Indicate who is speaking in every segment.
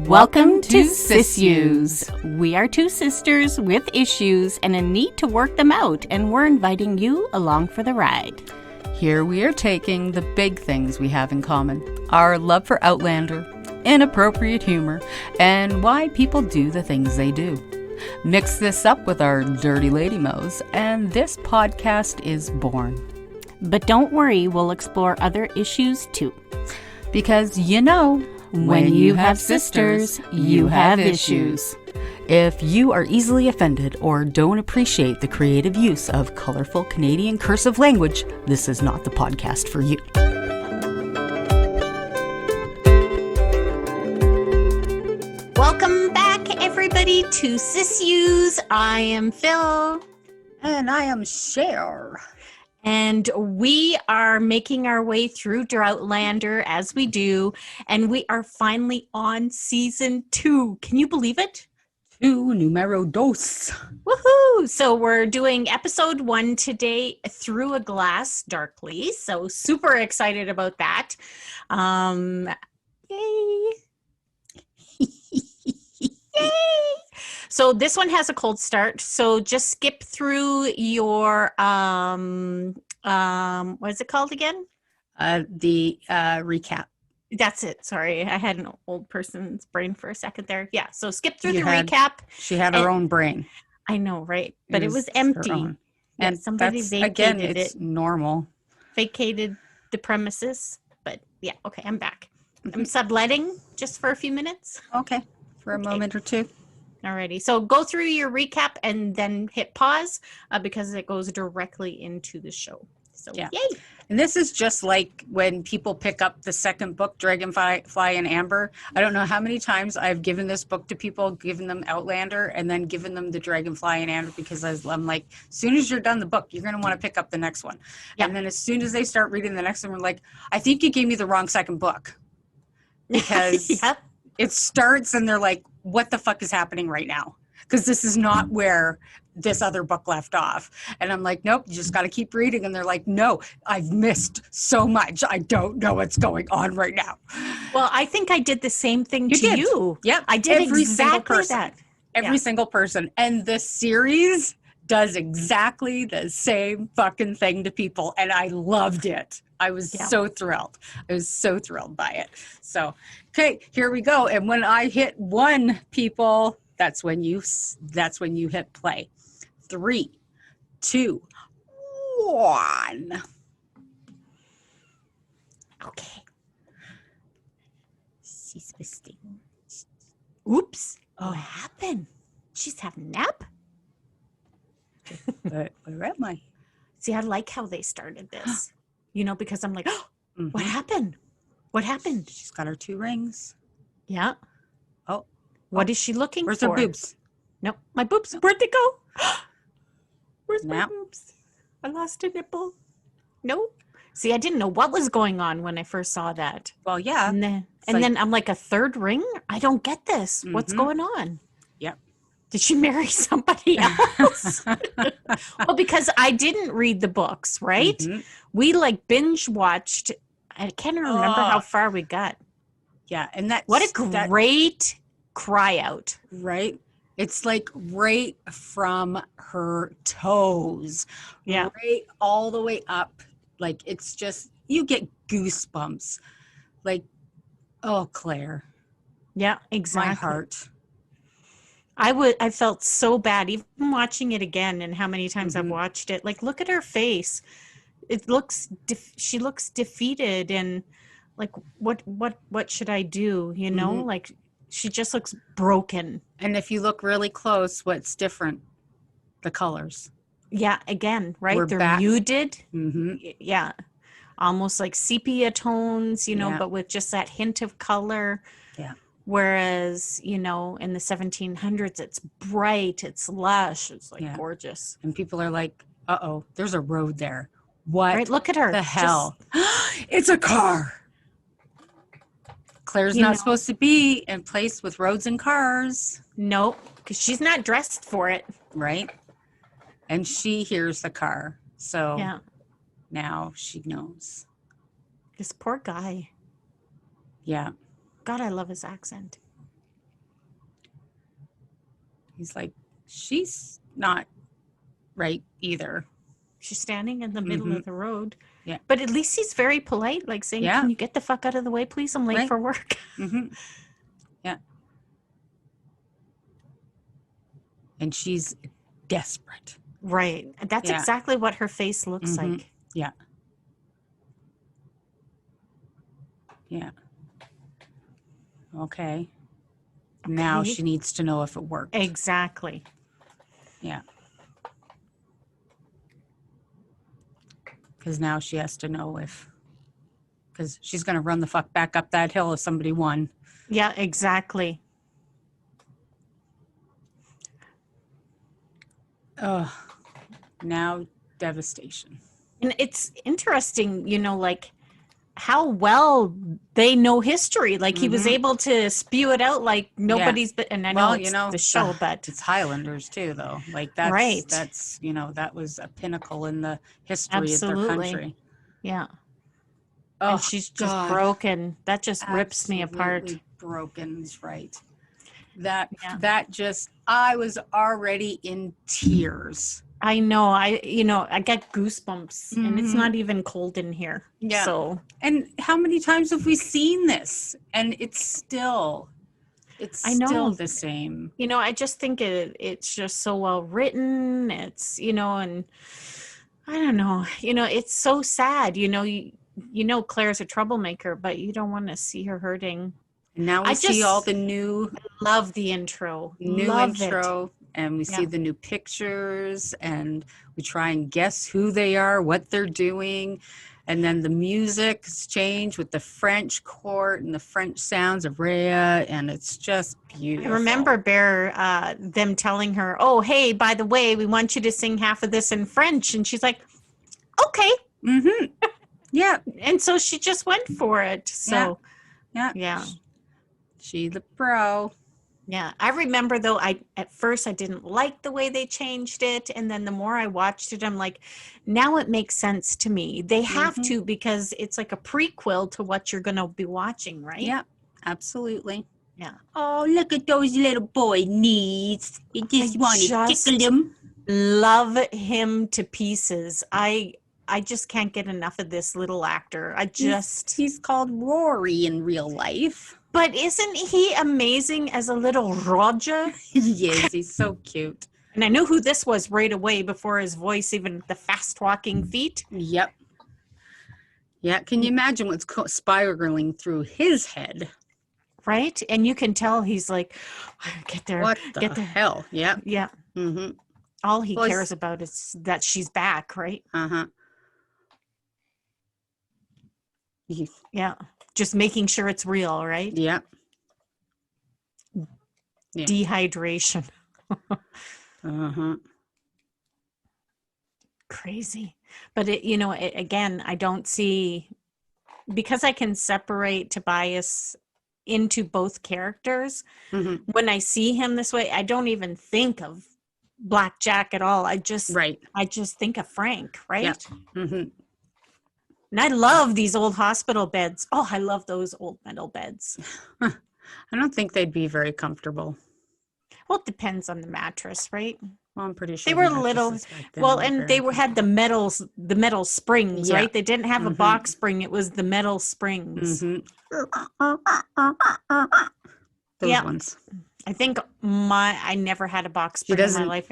Speaker 1: Welcome to SIssues. We are two sisters with issues and a need to work them out, and we're inviting you along for the ride.
Speaker 2: Here we are taking the big things we have in common. Our love for Outlander, inappropriate humor, and why people do the things they do. Mix this up with our dirty lady mo's, and this podcast is born.
Speaker 1: But don't worry, we'll explore other issues too.
Speaker 2: Because you know,
Speaker 1: when you have sisters, you have issues.
Speaker 2: If you are easily offended or don't appreciate the creative use of colorful Canadian cursive language, this is not the podcast for you.
Speaker 1: Welcome back, everybody, to SIssues. I am Phil.
Speaker 2: And I am Cher.
Speaker 1: And we are making our way through Outlander as we do. And we are finally on season 2. Can you believe it?
Speaker 2: 2, numero dos.
Speaker 1: Woohoo! So we're doing episode 1 today, Through a Glass Darkly. So super excited about that. Yay! Yay! So this one has a cold start. So just skip through your what is it called again?
Speaker 2: The recap.
Speaker 1: That's it. Sorry, I had an old person's brain for a second there. Yeah. So skip through recap.
Speaker 2: She had her own brain.
Speaker 1: I know, right? But it was empty.
Speaker 2: And
Speaker 1: somebody vacated
Speaker 2: again, it's
Speaker 1: it.
Speaker 2: Normal.
Speaker 1: Vacated the premises. But yeah, okay, I'm back. I'm subletting just for a few minutes.
Speaker 2: Okay. For a moment or two.
Speaker 1: Alrighty, so go through your recap and then hit pause because it goes directly into the show. So
Speaker 2: yeah.
Speaker 1: Yay!
Speaker 2: And this is just like when people pick up the second book, Dragonfly and Amber. I don't know how many times I've given this book to people, given them Outlander, and then given them the Dragonfly and Amber because I'm like, as soon as you're done the book, you're going to want to pick up the next one. Yep. And then as soon as they start reading the next one, we're like, I think you gave me the wrong second book. Because
Speaker 1: yep.
Speaker 2: It starts and they're like, what the fuck is happening right now? Because this is not where this other book left off. And I'm like, nope, you just got to keep reading. And they're like, no, I've missed so much. I don't know what's going on right now.
Speaker 1: Well, I think I did the same thing to you.
Speaker 2: Yep.
Speaker 1: I did
Speaker 2: Every
Speaker 1: exactly
Speaker 2: single person.
Speaker 1: that.
Speaker 2: Every single person. And the series does exactly the same fucking thing to people. And I loved it. I was so thrilled. I was so thrilled by it. So, okay, here we go. And when I hit 1, people, that's when you hit play. 3, 2, 1.
Speaker 1: Okay. She's twisting. Oops. What happened? She's having a nap?
Speaker 2: Where am I?
Speaker 1: See, I like how they started this. You know, because I'm like, oh, what happened? What happened?
Speaker 2: She's got her 2 rings.
Speaker 1: Yeah.
Speaker 2: Oh.
Speaker 1: What is she looking
Speaker 2: Where's
Speaker 1: for?
Speaker 2: her boobs?
Speaker 1: Nope. My boobs. Where'd they go? Where's my
Speaker 2: Nope.
Speaker 1: boobs? I lost a nipple. Nope. See, I didn't know what was going on when I first saw that.
Speaker 2: Well, yeah.
Speaker 1: And then I'm like, a 3rd ring? I don't get this. What's going on?
Speaker 2: Yep.
Speaker 1: Did she marry somebody else? Well, because I didn't read the books, right?
Speaker 2: Mm-hmm.
Speaker 1: We like binge watched. I can't even remember how far we got.
Speaker 2: Yeah, and
Speaker 1: What a great cry out.
Speaker 2: Right? It's like right from her toes.
Speaker 1: Yeah.
Speaker 2: Right all the way up. Like it's just, you get goosebumps. Like, oh, Claire.
Speaker 1: Yeah, exactly.
Speaker 2: My heart.
Speaker 1: I felt so bad even watching it again and how many times I've watched it. Like, look at her face. It looks, she looks defeated and like, what should I do? You know, like she just looks broken.
Speaker 2: And if you look really close, what's different? The colors.
Speaker 1: Yeah. Again, right? They're
Speaker 2: back.
Speaker 1: muted.
Speaker 2: Mm-hmm.
Speaker 1: Yeah. Almost like sepia tones, you know, but with just that hint of color.
Speaker 2: Yeah.
Speaker 1: Whereas, you know, in the 1700s, it's bright, it's lush, it's like gorgeous.
Speaker 2: And people are like, uh-oh, there's a road there. What?
Speaker 1: Right, look at her.
Speaker 2: The hell? It's a car. Claire's not supposed to be in place with roads and cars.
Speaker 1: Nope, because she's not dressed for it.
Speaker 2: Right? And she hears the car. So now she knows.
Speaker 1: This poor guy.
Speaker 2: Yeah.
Speaker 1: God, I love his accent.
Speaker 2: He's like, she's not right either.
Speaker 1: She's standing in the middle of the road.
Speaker 2: Yeah.
Speaker 1: But at least he's very polite, like saying, can you get the fuck out of the way, please? I'm late for work.
Speaker 2: Yeah. And she's desperate.
Speaker 1: Right. That's exactly what her face looks like.
Speaker 2: Yeah. Yeah. Okay. Now she needs to know if it worked.
Speaker 1: Exactly.
Speaker 2: Yeah. Because now she has to know because she's going to run the fuck back up that hill if somebody won.
Speaker 1: Yeah, exactly.
Speaker 2: Now devastation.
Speaker 1: And it's interesting, like how well they know history. Like he was able to spew it out like nobody's been, and I know it's the show, but
Speaker 2: it's Highlanders too, though. Like that's
Speaker 1: right.
Speaker 2: That's that was a pinnacle in the history of their country.
Speaker 1: Yeah. Oh, and she's just broken. That just rips me apart.
Speaker 2: Broken is right. That just, I was already in tears.
Speaker 1: I know. I get goosebumps, and it's not even cold in here.
Speaker 2: Yeah.
Speaker 1: So,
Speaker 2: and how many times have we seen this? And it's still the same.
Speaker 1: I just think it's just so well written. It's and I don't know. It's so sad. Claire's a troublemaker, but you don't want to see her hurting.
Speaker 2: And now we see all the new.
Speaker 1: I love the intro.
Speaker 2: And we see the new pictures, and we try and guess who they are, what they're doing. And then the music's changed with the French court and the French sounds of Rhea, and it's just beautiful.
Speaker 1: I remember, Bear, them telling her, oh, hey, by the way, we want you to sing half of this in French. And she's like, okay.
Speaker 2: Yeah.
Speaker 1: And so she just went for it. So,
Speaker 2: yeah. She the pro.
Speaker 1: Yeah, I remember though, at first I didn't like the way they changed it. And then the more I watched it, I'm like, now it makes sense to me. They have to, because it's like a prequel to what you're going to be watching, right?
Speaker 2: Yeah, absolutely.
Speaker 1: Yeah.
Speaker 2: Oh, look at those little boy knees. You just want to tickle him.
Speaker 1: Love him to pieces. I just can't get enough of this little actor.
Speaker 2: He's called Rory in real life.
Speaker 1: But isn't he amazing as a little Roger?
Speaker 2: He is. He's so cute.
Speaker 1: And I knew who this was right away before his voice, even the fast walking feet.
Speaker 2: Yep. Yeah. Can you imagine what's spiraling through his head?
Speaker 1: Right. And you can tell he's like, get there.
Speaker 2: What the hell? Yeah.
Speaker 1: Yeah. All he cares about is that she's back. Right. Yeah. Just making sure it's real, right?
Speaker 2: Yeah.
Speaker 1: Dehydration. Crazy. But again, I don't see, because I can separate Tobias into both characters. When I see him this way, I don't even think of Black Jack at all. I just think of Frank, right?
Speaker 2: Yeah.
Speaker 1: And I love these old hospital beds. Oh, I love those old metal beds.
Speaker 2: I don't think they'd be very comfortable.
Speaker 1: Well, it depends on the mattress, right?
Speaker 2: Well, I'm pretty sure
Speaker 1: they were little. Well, and they had the metal springs, right? They didn't have a box spring; it was the metal springs.
Speaker 2: Those ones.
Speaker 1: I think I never had a box spring in my life.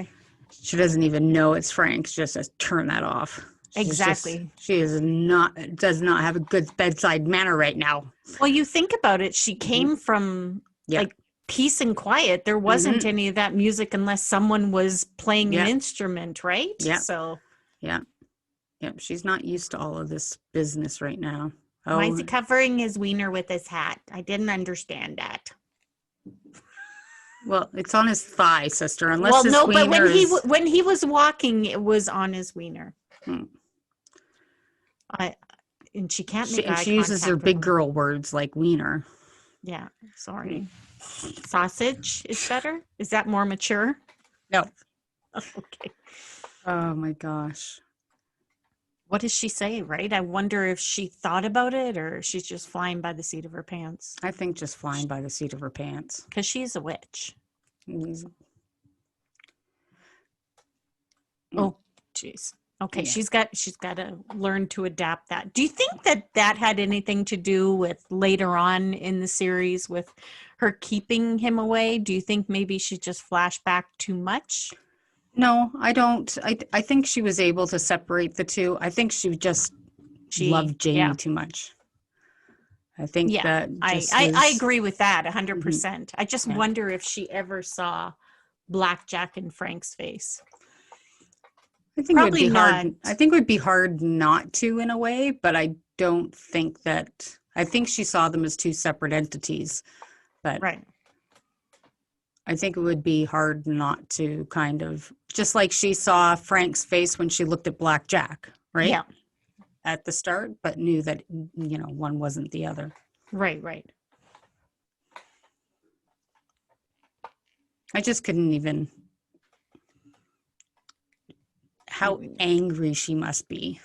Speaker 2: She doesn't even know it's Frank's. Just to turn that off.
Speaker 1: Exactly.
Speaker 2: She does not have a good bedside manner right now.
Speaker 1: Well, you think about it. She came from like peace and quiet. There wasn't any of that music unless someone was playing an instrument, right?
Speaker 2: Yeah.
Speaker 1: So.
Speaker 2: Yeah. Yeah. She's not used to all of this business right now.
Speaker 1: Why is he covering his wiener with his hat? I didn't understand that.
Speaker 2: Well, it's on his thigh, sister.
Speaker 1: But when he was walking, it was on his wiener. And she can't make eye contact.
Speaker 2: She uses her big girl words like wiener.
Speaker 1: Yeah, sorry. Sausage is better? Is that more mature?
Speaker 2: No.
Speaker 1: Okay.
Speaker 2: Oh my gosh.
Speaker 1: What does she say, right? I wonder if she thought about it or she's just flying by the seat of her pants.
Speaker 2: I think just flying by the seat of her pants.
Speaker 1: Because she's a witch. Oh, jeez. Okay,
Speaker 2: Yeah.
Speaker 1: she's got to learn to adapt that. Do you think that had anything to do with later on in the series with her keeping him away? Do you think maybe she just flashed back too much?
Speaker 2: No, I don't. I think she was able to separate the two. I think she just loved Jamie
Speaker 1: Yeah.
Speaker 2: too much. I think
Speaker 1: Yeah,
Speaker 2: that just
Speaker 1: I
Speaker 2: was.
Speaker 1: agree with that 100%.
Speaker 2: Mhm.
Speaker 1: I just
Speaker 2: Yeah.
Speaker 1: wonder if she ever saw Blackjack in Frank's face.
Speaker 2: I think it would
Speaker 1: Probably
Speaker 2: be
Speaker 1: not.
Speaker 2: hard. I think it would be hard not to in a way, but I don't think that. I think she saw them as two separate entities, but
Speaker 1: Right.
Speaker 2: I think it would be hard not to kind of just like she saw Frank's face when she looked at Blackjack, right?
Speaker 1: Yeah.
Speaker 2: At the start, but knew that one wasn't the other.
Speaker 1: Right.
Speaker 2: I just couldn't even. How angry she must be,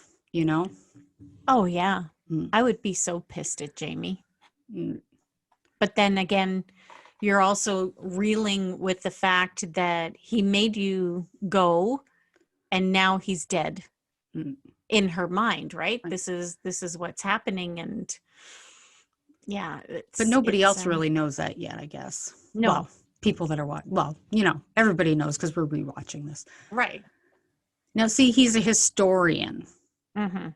Speaker 1: Oh yeah.
Speaker 2: Mm.
Speaker 1: I would be so pissed at Jamie.
Speaker 2: Mm.
Speaker 1: But then again, you're also reeling with the fact that he made you go and now he's dead.
Speaker 2: Mm.
Speaker 1: In her mind, right? This is what's happening, and yeah,
Speaker 2: but nobody else really knows that yet, I guess.
Speaker 1: No.
Speaker 2: Well, people that are watching, everybody knows because we're rewatching this.
Speaker 1: Right.
Speaker 2: Now, see, he's a historian.
Speaker 1: Mm-hmm.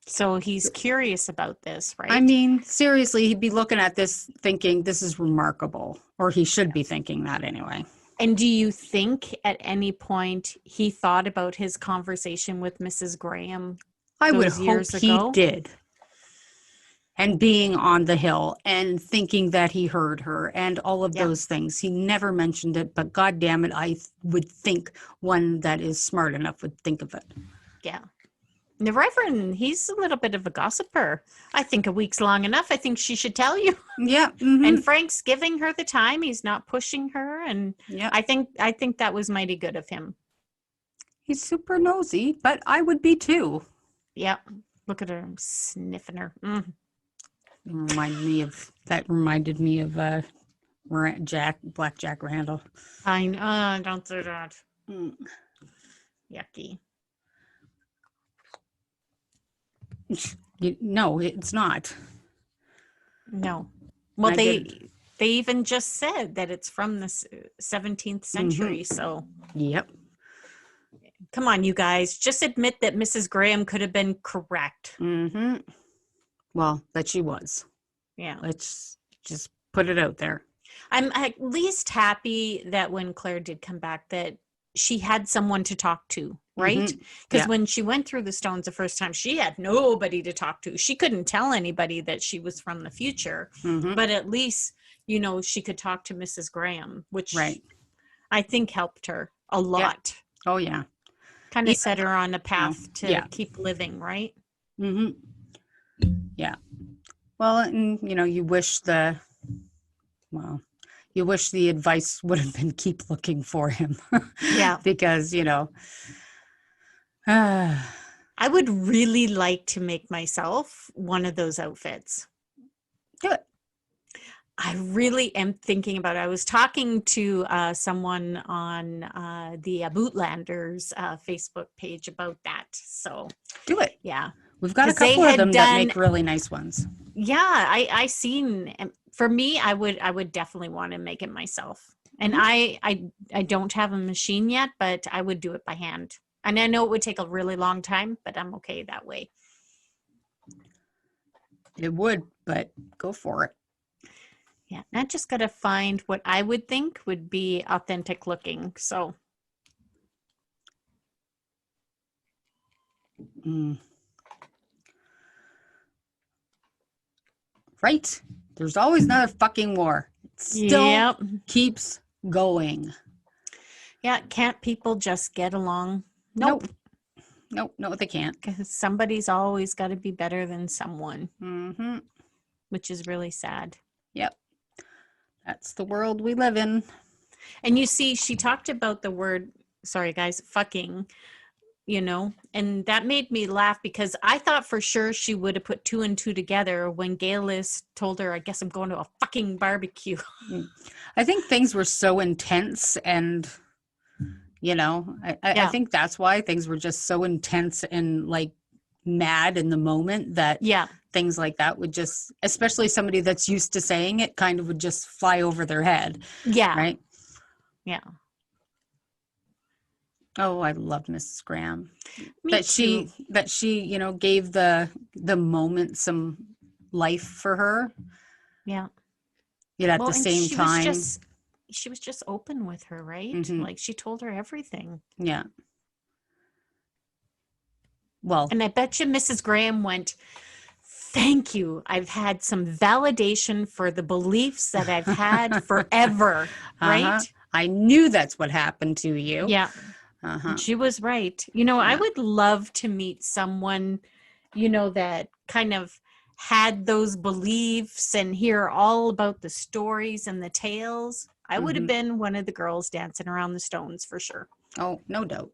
Speaker 1: So he's curious about this, right?
Speaker 2: I mean, seriously, he'd be looking at this thinking this is remarkable, or he should be thinking that anyway.
Speaker 1: And do you think at any point he thought about his conversation with Mrs. Graham?
Speaker 2: I would hope he did. And being on the hill and thinking that he heard her and all of those things. He never mentioned it, but God damn it, I would think one that is smart enough would think of it.
Speaker 1: Yeah. The Reverend, he's a little bit of a gossiper. I think a week's long enough. I think she should tell you.
Speaker 2: Yeah. Mm-hmm.
Speaker 1: And Frank's giving her the time. He's not pushing her. And
Speaker 2: yeah.
Speaker 1: I think that was mighty good of him.
Speaker 2: He's super nosy, but I would be too.
Speaker 1: Yep. Look at her sniffing her. Mm.
Speaker 2: That reminded me of Blackjack Randall.
Speaker 1: I know. Don't do that.
Speaker 2: Mm.
Speaker 1: Yucky.
Speaker 2: No, it's not.
Speaker 1: No. Well, they even just said that it's from the 17th century. Mm-hmm. So.
Speaker 2: Yep.
Speaker 1: Come on, you guys. Just admit that Mrs. Graham could have been correct.
Speaker 2: Mm-hmm. Well, that she was.
Speaker 1: Yeah.
Speaker 2: Let's just put it out there.
Speaker 1: I'm at least happy that when Claire did come back that she had someone to talk to, right? Because when she went through the stones the first time, she had nobody to talk to. She couldn't tell anybody that she was from the future. Mm-hmm. But at least, she could talk to Mrs. Graham, which I think helped her a lot.
Speaker 2: Yeah. Oh, yeah.
Speaker 1: Kind of set her on a path to keep living, right?
Speaker 2: Mm-hmm. Yeah. Well, and, you wish the advice would have been keep looking for him.
Speaker 1: Yeah.
Speaker 2: Because,
Speaker 1: I would really like to make myself one of those outfits.
Speaker 2: Do it.
Speaker 1: I really am thinking about it. I was talking to someone on the Outlanders Facebook page about that. So
Speaker 2: do it.
Speaker 1: Yeah.
Speaker 2: We've got a couple of them that make really nice ones.
Speaker 1: Yeah, I seen. For me, I would definitely want to make it myself. And I don't have a machine yet, but I would do it by hand. And I know it would take a really long time, but I'm okay that way.
Speaker 2: It would, but go for it.
Speaker 1: Yeah, I just got to find what I would think would be authentic looking. So.
Speaker 2: Right? There's always another fucking war. It still keeps going.
Speaker 1: Yeah, can't people just get along?
Speaker 2: Nope, no, they can't.
Speaker 1: Because somebody's always got to be better than someone.
Speaker 2: Mm-hmm.
Speaker 1: Which is really sad.
Speaker 2: Yep. That's the world we live in.
Speaker 1: And you see, she talked about the word, sorry guys, fucking, and that made me laugh because I thought for sure she would have put 2 and 2 together when Galis told her, I guess I'm going to a fucking barbecue.
Speaker 2: I think things were so intense and, you know. I
Speaker 1: Yeah.
Speaker 2: think that's why things were just so intense and like mad in the moment that
Speaker 1: Yeah.
Speaker 2: things like that would just, especially somebody that's used to saying it, kind of would just fly over their head.
Speaker 1: Yeah.
Speaker 2: Right.
Speaker 1: Yeah.
Speaker 2: Oh, I love Mrs. Graham.
Speaker 1: Me too.
Speaker 2: That she, you know, gave the moment some life for her.
Speaker 1: Yeah.
Speaker 2: Yet at
Speaker 1: Well,
Speaker 2: the
Speaker 1: and
Speaker 2: same time,
Speaker 1: she was just open with her, right?
Speaker 2: mhm,
Speaker 1: Like she told her everything.
Speaker 2: yeah. Well,
Speaker 1: And I bet you Mrs. Graham went, thank you. I've had some validation for the beliefs that I've had forever,
Speaker 2: uh-huh.
Speaker 1: right?
Speaker 2: I knew that's what happened to you.
Speaker 1: Yeah.
Speaker 2: Uh-huh.
Speaker 1: And she was right. You know, I
Speaker 2: Yeah.
Speaker 1: would love to meet someone, you know, that kind of had those beliefs and hear all about the stories and the tales. I would have
Speaker 2: Hmm.
Speaker 1: been one of the girls dancing around the stones for sure.
Speaker 2: Oh, no doubt.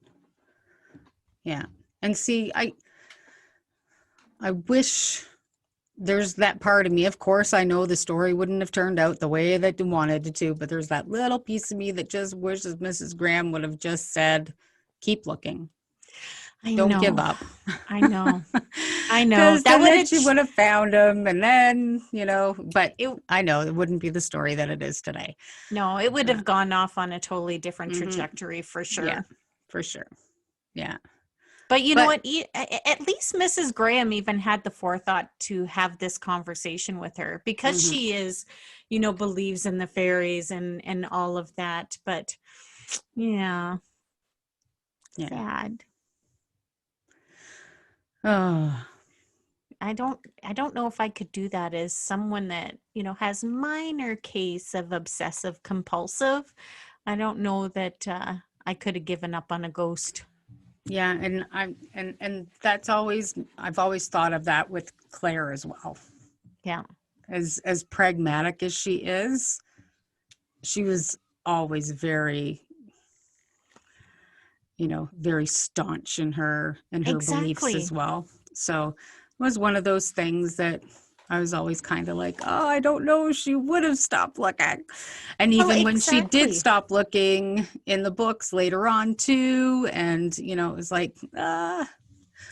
Speaker 2: Yeah. And see, I wish there's that part of me. Of course, I know the story wouldn't have turned out the way that you wanted it to, but there's that little piece of me that just wishes Mrs. Graham would have just said, keep looking.
Speaker 1: I
Speaker 2: Don't give
Speaker 1: know.
Speaker 2: up.
Speaker 1: I know. I know.
Speaker 2: Because
Speaker 1: That would
Speaker 2: then
Speaker 1: have
Speaker 2: she would have found him, and then, you know, but
Speaker 1: it
Speaker 2: I know it wouldn't be the story that it is today.
Speaker 1: no, it would have gone off on a totally different
Speaker 2: Hmm.
Speaker 1: trajectory for
Speaker 2: Yeah,
Speaker 1: sure.
Speaker 2: for sure. Yeah.
Speaker 1: But you know
Speaker 2: But
Speaker 1: what? At least Mrs. Graham even had the forethought to have this conversation with her because
Speaker 2: mhm,
Speaker 1: she is, you know, believes in the fairies and all of that. But yeah,
Speaker 2: yeah.
Speaker 1: sad.
Speaker 2: Oh,
Speaker 1: I don't know if I could do that as someone that, you know, has minor case of obsessive compulsive. I don't know that I could have given up on a ghost.
Speaker 2: yeah, and and that's always I've always thought of that with Claire as well.
Speaker 1: Yeah.
Speaker 2: As pragmatic as she was always very, you know, very staunch in her beliefs as
Speaker 1: Exactly.
Speaker 2: well. So it was one of those things that I was always kind of like, oh, I don't know, she would have stopped looking. And
Speaker 1: Well,
Speaker 2: even when she did
Speaker 1: exactly.
Speaker 2: stop looking in the books later on too, and you know, it was like,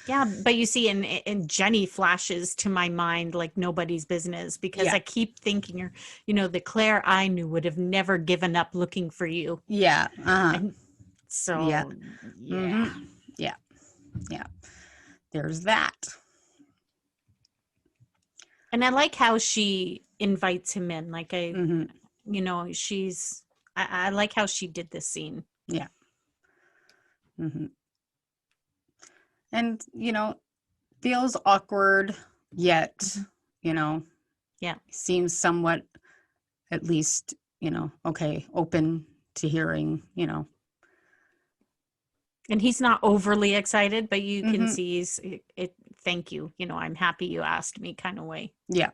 Speaker 1: Yeah, but you see, and Jenny flashes to my mind like nobody's business because
Speaker 2: yeah,
Speaker 1: I keep thinking her, you know, the Claire I knew would have never given up looking for you.
Speaker 2: yeah,
Speaker 1: And
Speaker 2: yeah,
Speaker 1: so, yeah.
Speaker 2: mm-hmm, yeah, yeah. There's that.
Speaker 1: And I like how she invites him in. Like
Speaker 2: Mm-hmm,
Speaker 1: you know, I like how she did this scene.
Speaker 2: yeah. Mm-hmm. And you know, feels awkward, yet
Speaker 1: Mhm.
Speaker 2: you know,
Speaker 1: Yeah.
Speaker 2: seems somewhat, at least, you know, okay, open to hearing, you know.
Speaker 1: And he's not overly excited, but you can
Speaker 2: Hmm.
Speaker 1: see thank you. You know, I'm happy you asked me kind of way.
Speaker 2: Yeah.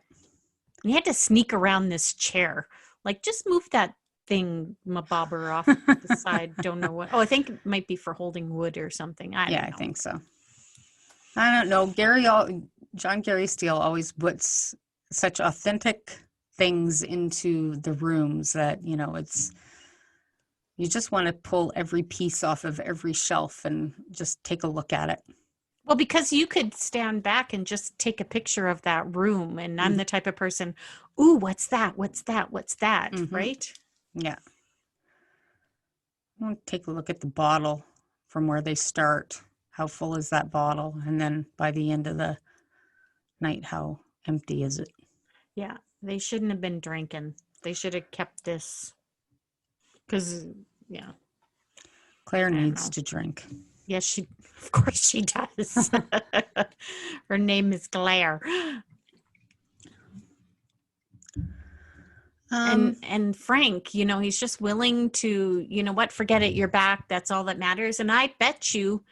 Speaker 1: And he had to sneak around this chair. Like, just move that thing, mabobber, off the side. Don't know what. Oh, I think it might be for holding wood or something. I
Speaker 2: Yeah,
Speaker 1: don't
Speaker 2: I
Speaker 1: know.
Speaker 2: think so. I don't know. John Gary Steele always puts such authentic things into the rooms that, you know, you just want to pull every piece off of every shelf and just take a look at it.
Speaker 1: Well, because you could stand back and just take a picture of that room. And I'm the type of person, ooh, what's that? What's that? What's that?
Speaker 2: Mm-hmm.
Speaker 1: Right?
Speaker 2: Yeah. I'll take a look at the bottle from where they start. How full is that bottle? And then by the end of the night, how empty is it?
Speaker 1: Yeah. They shouldn't have been drinking. They should have kept this because, yeah,
Speaker 2: Claire
Speaker 1: I don't
Speaker 2: needs
Speaker 1: know.
Speaker 2: to drink.
Speaker 1: Yes, of course she does. Her name is Claire. And Frank, you know, he's just willing to, you know what, forget it, you're back, that's all that matters. And I bet you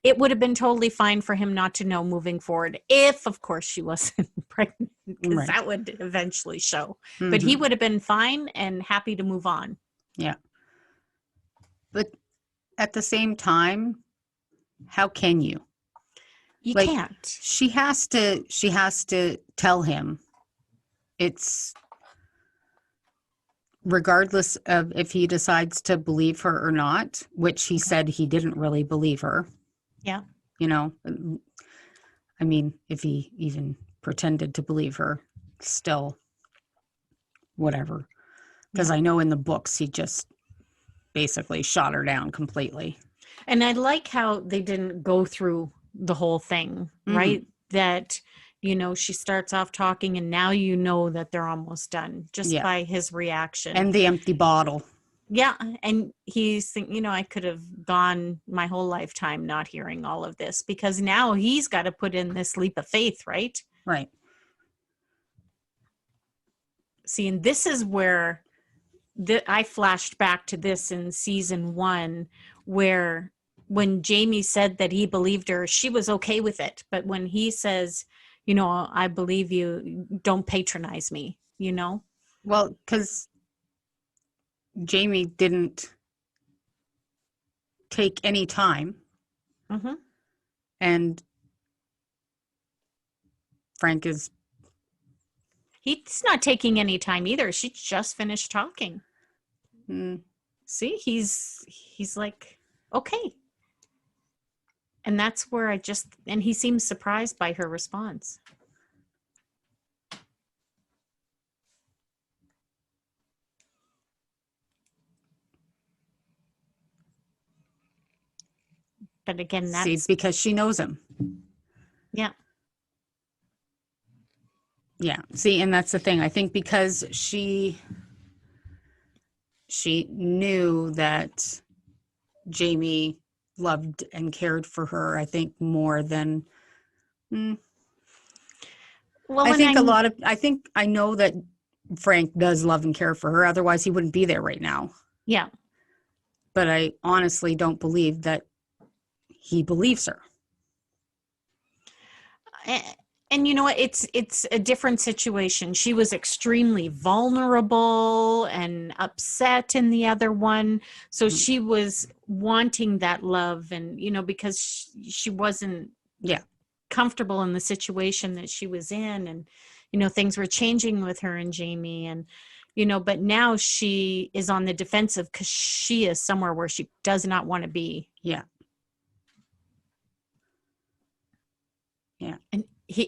Speaker 1: it would have been totally fine for him not to know moving forward, if of course she wasn't pregnant, because
Speaker 2: Right.
Speaker 1: that would eventually show. But he
Speaker 2: Mm-hmm.
Speaker 1: would have been fine and happy to move on.
Speaker 2: Yeah. But at the same time, how can you?
Speaker 1: You
Speaker 2: Like,
Speaker 1: can't.
Speaker 2: she has to tell him it's regardless of if he decides to believe her or not, which he said he didn't really believe her.
Speaker 1: Yeah.
Speaker 2: You know, I mean, if he even pretended to believe her, still, whatever. Because I know in the books, he just basically shot her down completely.
Speaker 1: And I like how they didn't go through the whole thing, right? That, you know, she starts off talking and now you know that they're almost done just by his reaction.
Speaker 2: And the empty bottle.
Speaker 1: Yeah. And he's thinking, you know, I could have gone my whole lifetime not hearing all of this, because now he's got to put in this leap of faith, right?
Speaker 2: Right.
Speaker 1: See, and this is where I flashed back to this in season 1, where when Jamie said that he believed her, she was okay with it. But when he says, you know, I believe you, don't patronize me, you know?
Speaker 2: Well, because Jamie didn't take any time. And Frank is...
Speaker 1: He's not taking any time either. She just finished talking. See, he's like, okay. And that's where and he seems surprised by her response. But again, that's...
Speaker 2: See, because she knows him.
Speaker 1: Yeah.
Speaker 2: Yeah. See, and that's the thing. I think because she knew that Jamie loved and cared for her, I think, more than... Well, I think I know that Frank does love and care for her. Otherwise, he wouldn't be there right now.
Speaker 1: Yeah.
Speaker 2: But I honestly don't believe that he believes her.
Speaker 1: And you know what? It's a different situation. She was extremely vulnerable and upset in the other one. So she was wanting that love, and, you know, because she wasn't comfortable in the situation that she was in, and, you know, things were changing with her and Jamie, and, you know, but now she is on the defensive because she is somewhere where she does not want to be.
Speaker 2: Yeah. Yeah.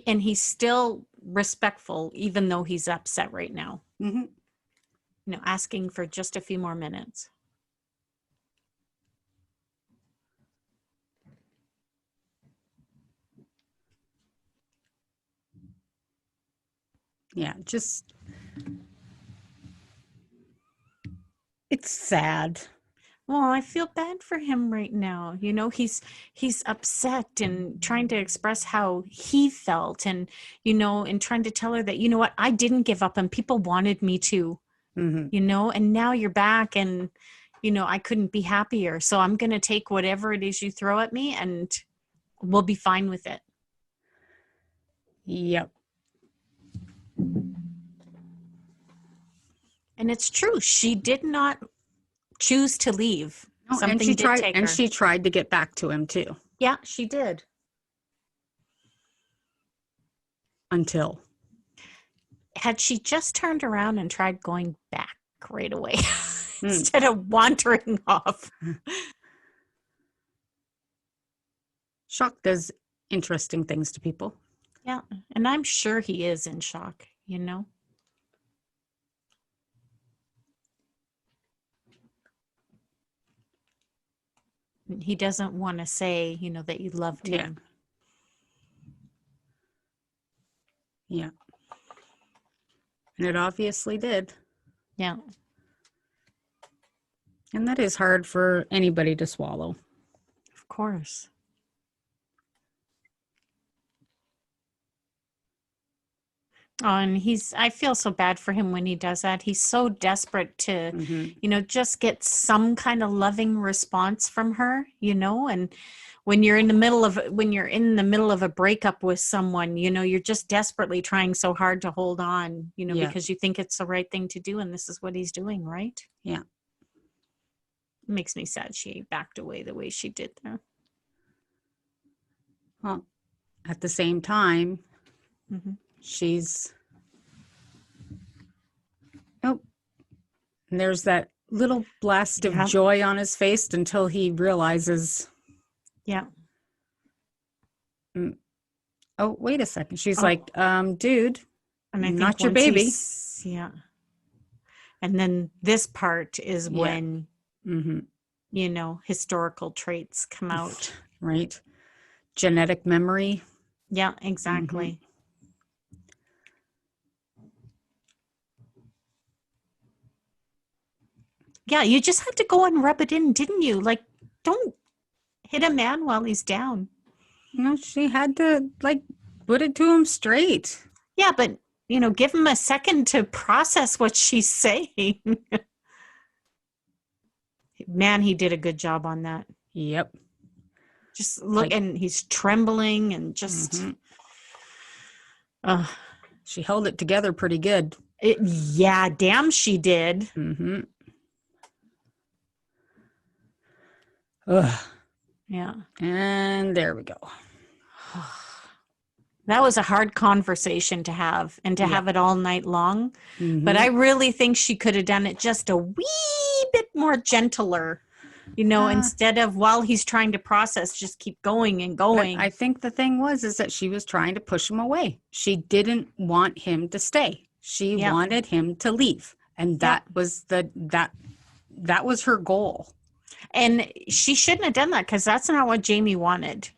Speaker 1: And he's still respectful, even though he's upset right now. You know, asking for just a few more minutes.
Speaker 2: Yeah, just... it's sad.
Speaker 1: Well, I feel bad for him right now. You know, he's upset and trying to express how he felt, and, you know, and trying to tell her that, you know what, I didn't give up and people wanted me to, you know, and now you're back and, you know, I couldn't be happier. So I'm going to take whatever it is you throw at me and we'll be fine with it.
Speaker 2: Yep.
Speaker 1: And it's true. She did not choose to leave.
Speaker 2: No, and she tried to get back to him too.
Speaker 1: Yeah, she did.
Speaker 2: Until...
Speaker 1: had she just turned around and tried going back right away instead of wandering off.
Speaker 2: Shock does interesting things to people.
Speaker 1: Yeah, and I'm sure he is in shock, you know. He doesn't want to say, you know, that you loved him.
Speaker 2: Yeah. And it obviously did.
Speaker 1: Yeah.
Speaker 2: And that is hard for anybody to swallow.
Speaker 1: Of course. Oh, and I feel so bad for him when he does that. He's so desperate to, you know, just get some kind of loving response from her, you know, and when you're in the middle of a breakup with someone, you know, you're just desperately trying so hard to hold on, you know, because you think it's the right thing to do. And this is what he's doing, right?
Speaker 2: Yeah.
Speaker 1: It makes me sad she backed away the way she did there.
Speaker 2: Well, at the same time, she's... Nope. And there's that little blast of joy on his face until he realizes.
Speaker 1: Yeah.
Speaker 2: Oh, wait a second. She's like, dude,
Speaker 1: and I think
Speaker 2: not your baby.
Speaker 1: Yeah. And then this part is when, you know, historical traits come out.
Speaker 2: Right. Genetic memory.
Speaker 1: Yeah, exactly. Yeah, you just had to go and rub it in, didn't you? Like, don't hit a man while he's down.
Speaker 2: No, she had to, like, put it to him straight.
Speaker 1: Yeah, but, you know, give him a second to process what she's saying. Man, he did a good job on that.
Speaker 2: Yep.
Speaker 1: Just look, and he's trembling and just...
Speaker 2: She held it together pretty good.
Speaker 1: Yeah, damn she did. Yeah.
Speaker 2: And there we go.
Speaker 1: That was a hard conversation to have, and to have it all night long. But I really think she could have done it just a wee bit more gentler, you know, instead of while he's trying to process, just keep going and going.
Speaker 2: But I think the thing is that she was trying to push him away. She didn't want him to stay. She wanted him to leave. And that was that was her goal.
Speaker 1: And she shouldn't have done that, because that's not what Jamie wanted.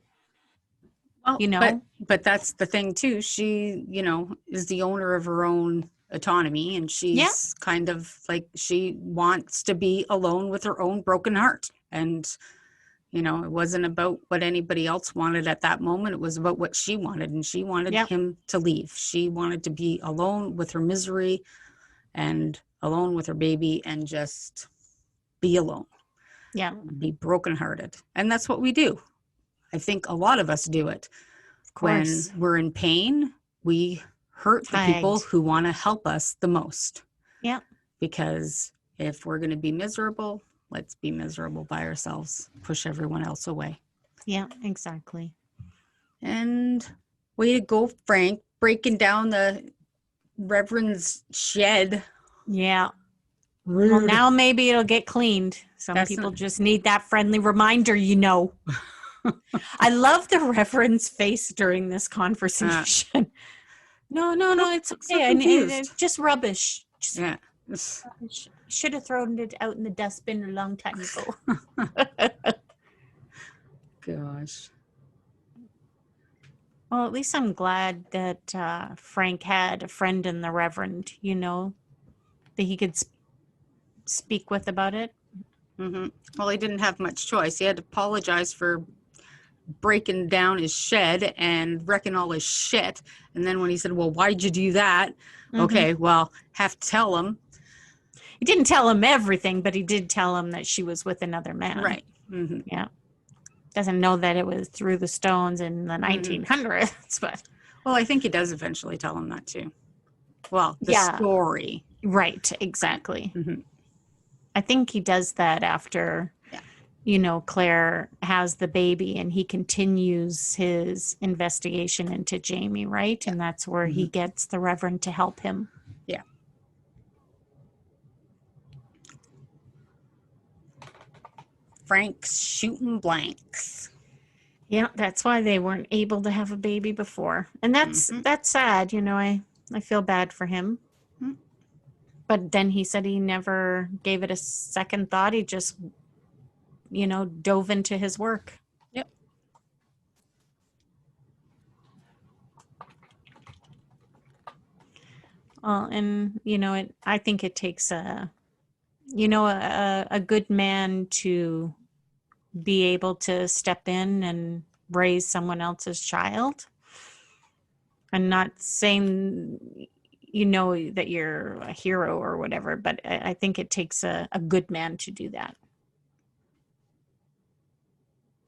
Speaker 2: Well,
Speaker 1: you know,
Speaker 2: but that's the thing too. She, you know, is the owner of her own autonomy, and she's kind of like, she wants to be alone with her own broken heart. And, you know, it wasn't about what anybody else wanted at that moment. It was about what she wanted, and she wanted him to leave. She wanted to be alone with her misery and alone with her baby and just be alone.
Speaker 1: Yeah.
Speaker 2: Be brokenhearted. And that's what we do. I think a lot of us do it. When we're in pain, we hurt the people who want to help us the most.
Speaker 1: Yeah.
Speaker 2: Because if we're going to be miserable, let's be miserable by ourselves. Push everyone else away.
Speaker 1: Yeah, exactly.
Speaker 2: And way to go, Frank, breaking down the Reverend's shed.
Speaker 1: Yeah.
Speaker 2: Rude.
Speaker 1: Well, now maybe it'll get cleaned. Some people just need that friendly reminder, you know. I love the Reverend's face during this conversation. No, it's okay. It's just rubbish. Rubbish. Should have thrown it out in the dustbin a long time ago.
Speaker 2: Gosh.
Speaker 1: Well, at least I'm glad that Frank had a friend in the Reverend, you know, that he could speak with about it.
Speaker 2: Well, he didn't have much choice. He had to apologize for breaking down his shed and wrecking all his shit. And then when he said, well, why'd you do that? Okay, well, have to tell him.
Speaker 1: He didn't tell him everything, but he did tell him that she was with another man.
Speaker 2: Right.
Speaker 1: Yeah. Doesn't know that it was through the stones in the 1900s, but...
Speaker 2: Well, I think he does eventually tell him that too. Well, the story.
Speaker 1: Right, exactly. I think he does that after... you know, Claire has the baby, and he continues his investigation into Jamie, right? And that's where he gets the Reverend to help him.
Speaker 2: Yeah. Frank's shooting blanks.
Speaker 1: Yeah, that's why they weren't able to have a baby before. And that's sad, you know, I feel bad for him. But then he said he never gave it a second thought. He just... you know, dove into his work.
Speaker 2: Yep.
Speaker 1: Well, and, you know, I think it takes a good man to be able to step in and raise someone else's child. I'm not saying, you know, that you're a hero or whatever, but I think it takes a good man to do that.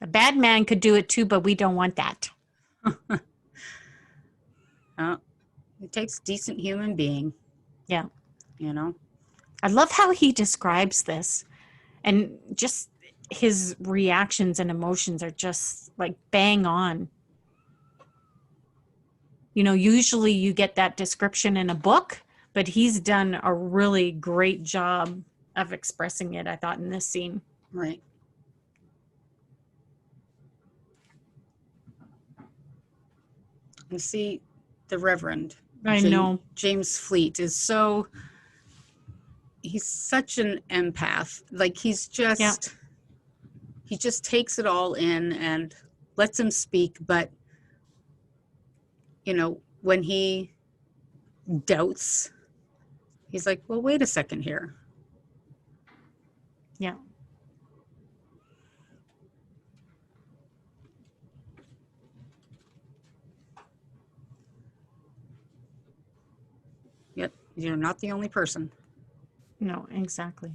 Speaker 1: A bad man could do it too, but we don't want that.
Speaker 2: It takes a decent human being.
Speaker 1: Yeah.
Speaker 2: You know?
Speaker 1: I love how he describes this. And just his reactions and emotions are just like bang on. You know, usually you get that description in a book, but he's done a really great job of expressing it, I thought, in this scene.
Speaker 2: Right. You see, the Reverend
Speaker 1: I know.
Speaker 2: James Fleet is he's such an empath. Like he just takes it all in and lets him speak. But, when he doubts, he's like, well, wait a second here.
Speaker 1: Yeah.
Speaker 2: Yet you're not the only person.
Speaker 1: No, exactly.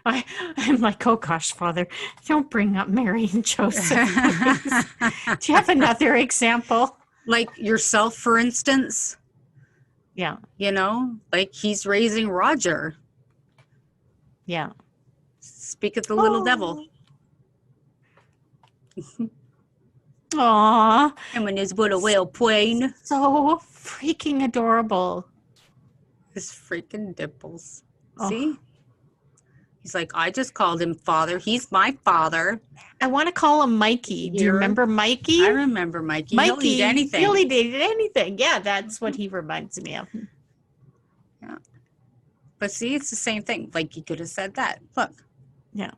Speaker 1: I'm like, oh gosh, Father, don't bring up Mary and Joseph, please. Do you have another example?
Speaker 2: Like yourself, for instance.
Speaker 1: Yeah.
Speaker 2: Like he's raising Roger.
Speaker 1: Yeah.
Speaker 2: Speak of the little devil.
Speaker 1: Aw.
Speaker 2: And when his little whale plane.
Speaker 1: So freaking adorable.
Speaker 2: His freaking dimples.
Speaker 1: Oh.
Speaker 2: See? He's like, I just called him father. He's my father.
Speaker 1: I want to call him Mikey. Do you remember Mikey?
Speaker 2: I remember Mikey.
Speaker 1: Mikey.
Speaker 2: He'll eat anything.
Speaker 1: He'll eat anything. Yeah, that's what he reminds me of.
Speaker 2: Yeah. But see, it's the same thing. Like he could have said that. Look.
Speaker 1: Yeah.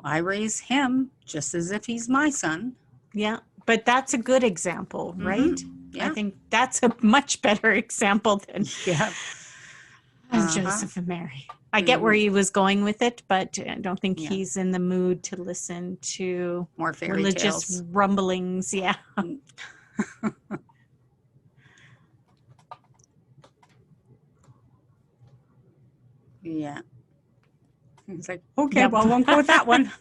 Speaker 2: I raise him just as if he's my son.
Speaker 1: Yeah. But that's a good example, right?
Speaker 2: Mm-hmm. Yeah.
Speaker 1: I think that's a much better example than Joseph and Mary. I get where he was going with it, but I don't think he's in the mood to listen to
Speaker 2: more fairy
Speaker 1: religious
Speaker 2: tales.
Speaker 1: Rumblings. Yeah.
Speaker 2: Yeah. He's like, okay, well, I won't go with that one.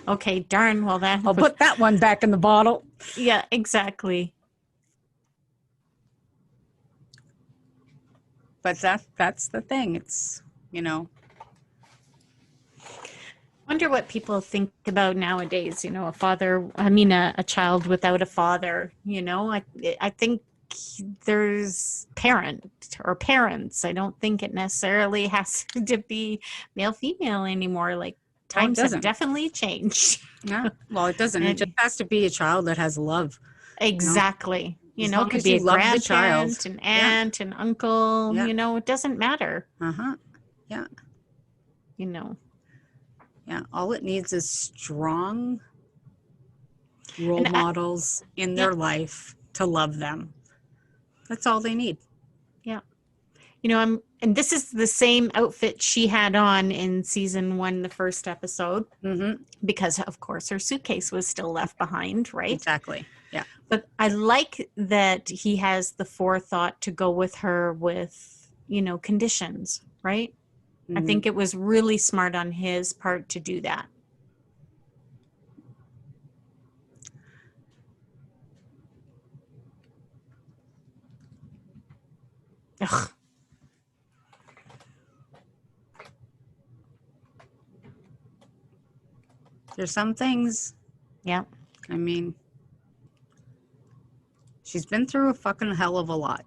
Speaker 1: Okay, darn. Well,
Speaker 2: I'll put that one back in the bottle.
Speaker 1: Yeah, exactly.
Speaker 2: But that's the thing. It's,
Speaker 1: Wonder what people think about nowadays, a child without a father, I think there's parents. I don't think it necessarily has to be male, female anymore. Like times have definitely changed.
Speaker 2: Yeah. Well, it doesn't. It just has to be a child that has love.
Speaker 1: Exactly. It could be a grandparent, an aunt, an uncle, it doesn't matter.
Speaker 2: Yeah.
Speaker 1: Yeah.
Speaker 2: All it needs is strong role models in their life to love them. That's all they need.
Speaker 1: Yeah. And this is the same outfit she had on in season 1, the first episode, because of course her suitcase was still left behind, right?
Speaker 2: Exactly. Yeah.
Speaker 1: But I like that he has the forethought to go with her with, conditions, right? I think it was really smart on his part to do that. Ugh.
Speaker 2: There's some things.
Speaker 1: Yeah.
Speaker 2: I mean, she's been through a fucking hell of a lot.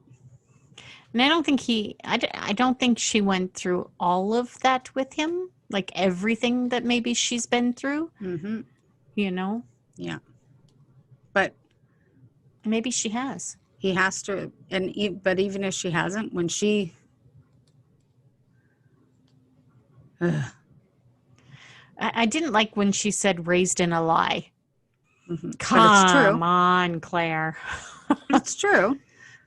Speaker 1: And I don't think I don't think she went through all of that with him, like everything that maybe she's been through,
Speaker 2: Yeah. But
Speaker 1: maybe she has.
Speaker 2: He has to, but even if she hasn't, when she...
Speaker 1: I didn't like when she said raised in a lie.
Speaker 2: Come
Speaker 1: on, Claire.
Speaker 2: It's true.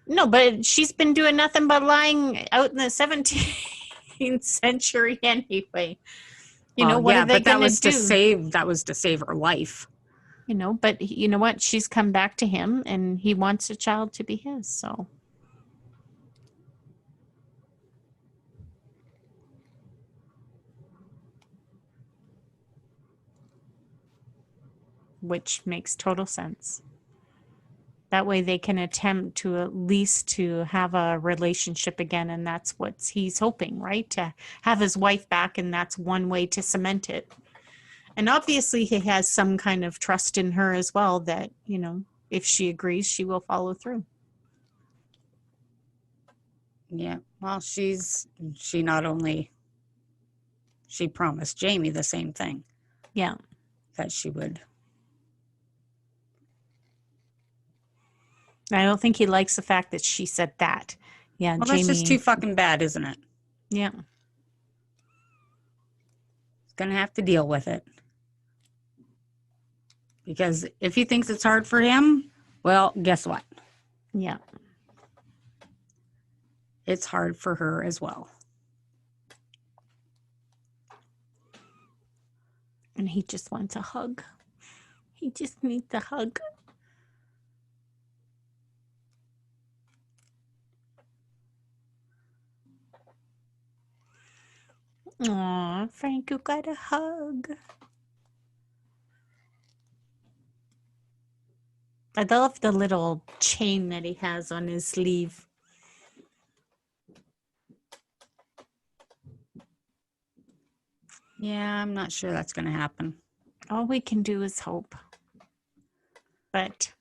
Speaker 1: No, but she's been doing nothing but lying out in the 17th century anyway. What are they going to do?
Speaker 2: That was to save her life.
Speaker 1: But you know what? She's come back to him and he wants a child to be his, so. Which makes total sense. That way they can attempt to at least to have a relationship again, and that's what he's hoping, right? To have his wife back, and that's one way to cement it. And obviously he has some kind of trust in her as well that, if she agrees, she will follow through.
Speaker 2: Yeah. Well, she not only, she promised Jamie the same thing.
Speaker 1: Yeah.
Speaker 2: That she would.
Speaker 1: I don't think he likes the fact that she said that. Yeah,
Speaker 2: Well,
Speaker 1: Jamie.
Speaker 2: that's just too fucking bad, isn't it?
Speaker 1: Yeah.
Speaker 2: He's going to have to deal with it. Because if he thinks it's hard for him, well, guess what?
Speaker 1: Yeah.
Speaker 2: It's hard for her as well.
Speaker 1: And he just wants a hug. He just needs a hug. Aw, Frank, you got a hug. I love the little chain that he has on his sleeve.
Speaker 2: Yeah, I'm not sure that's going to happen.
Speaker 1: All we can do is hope. But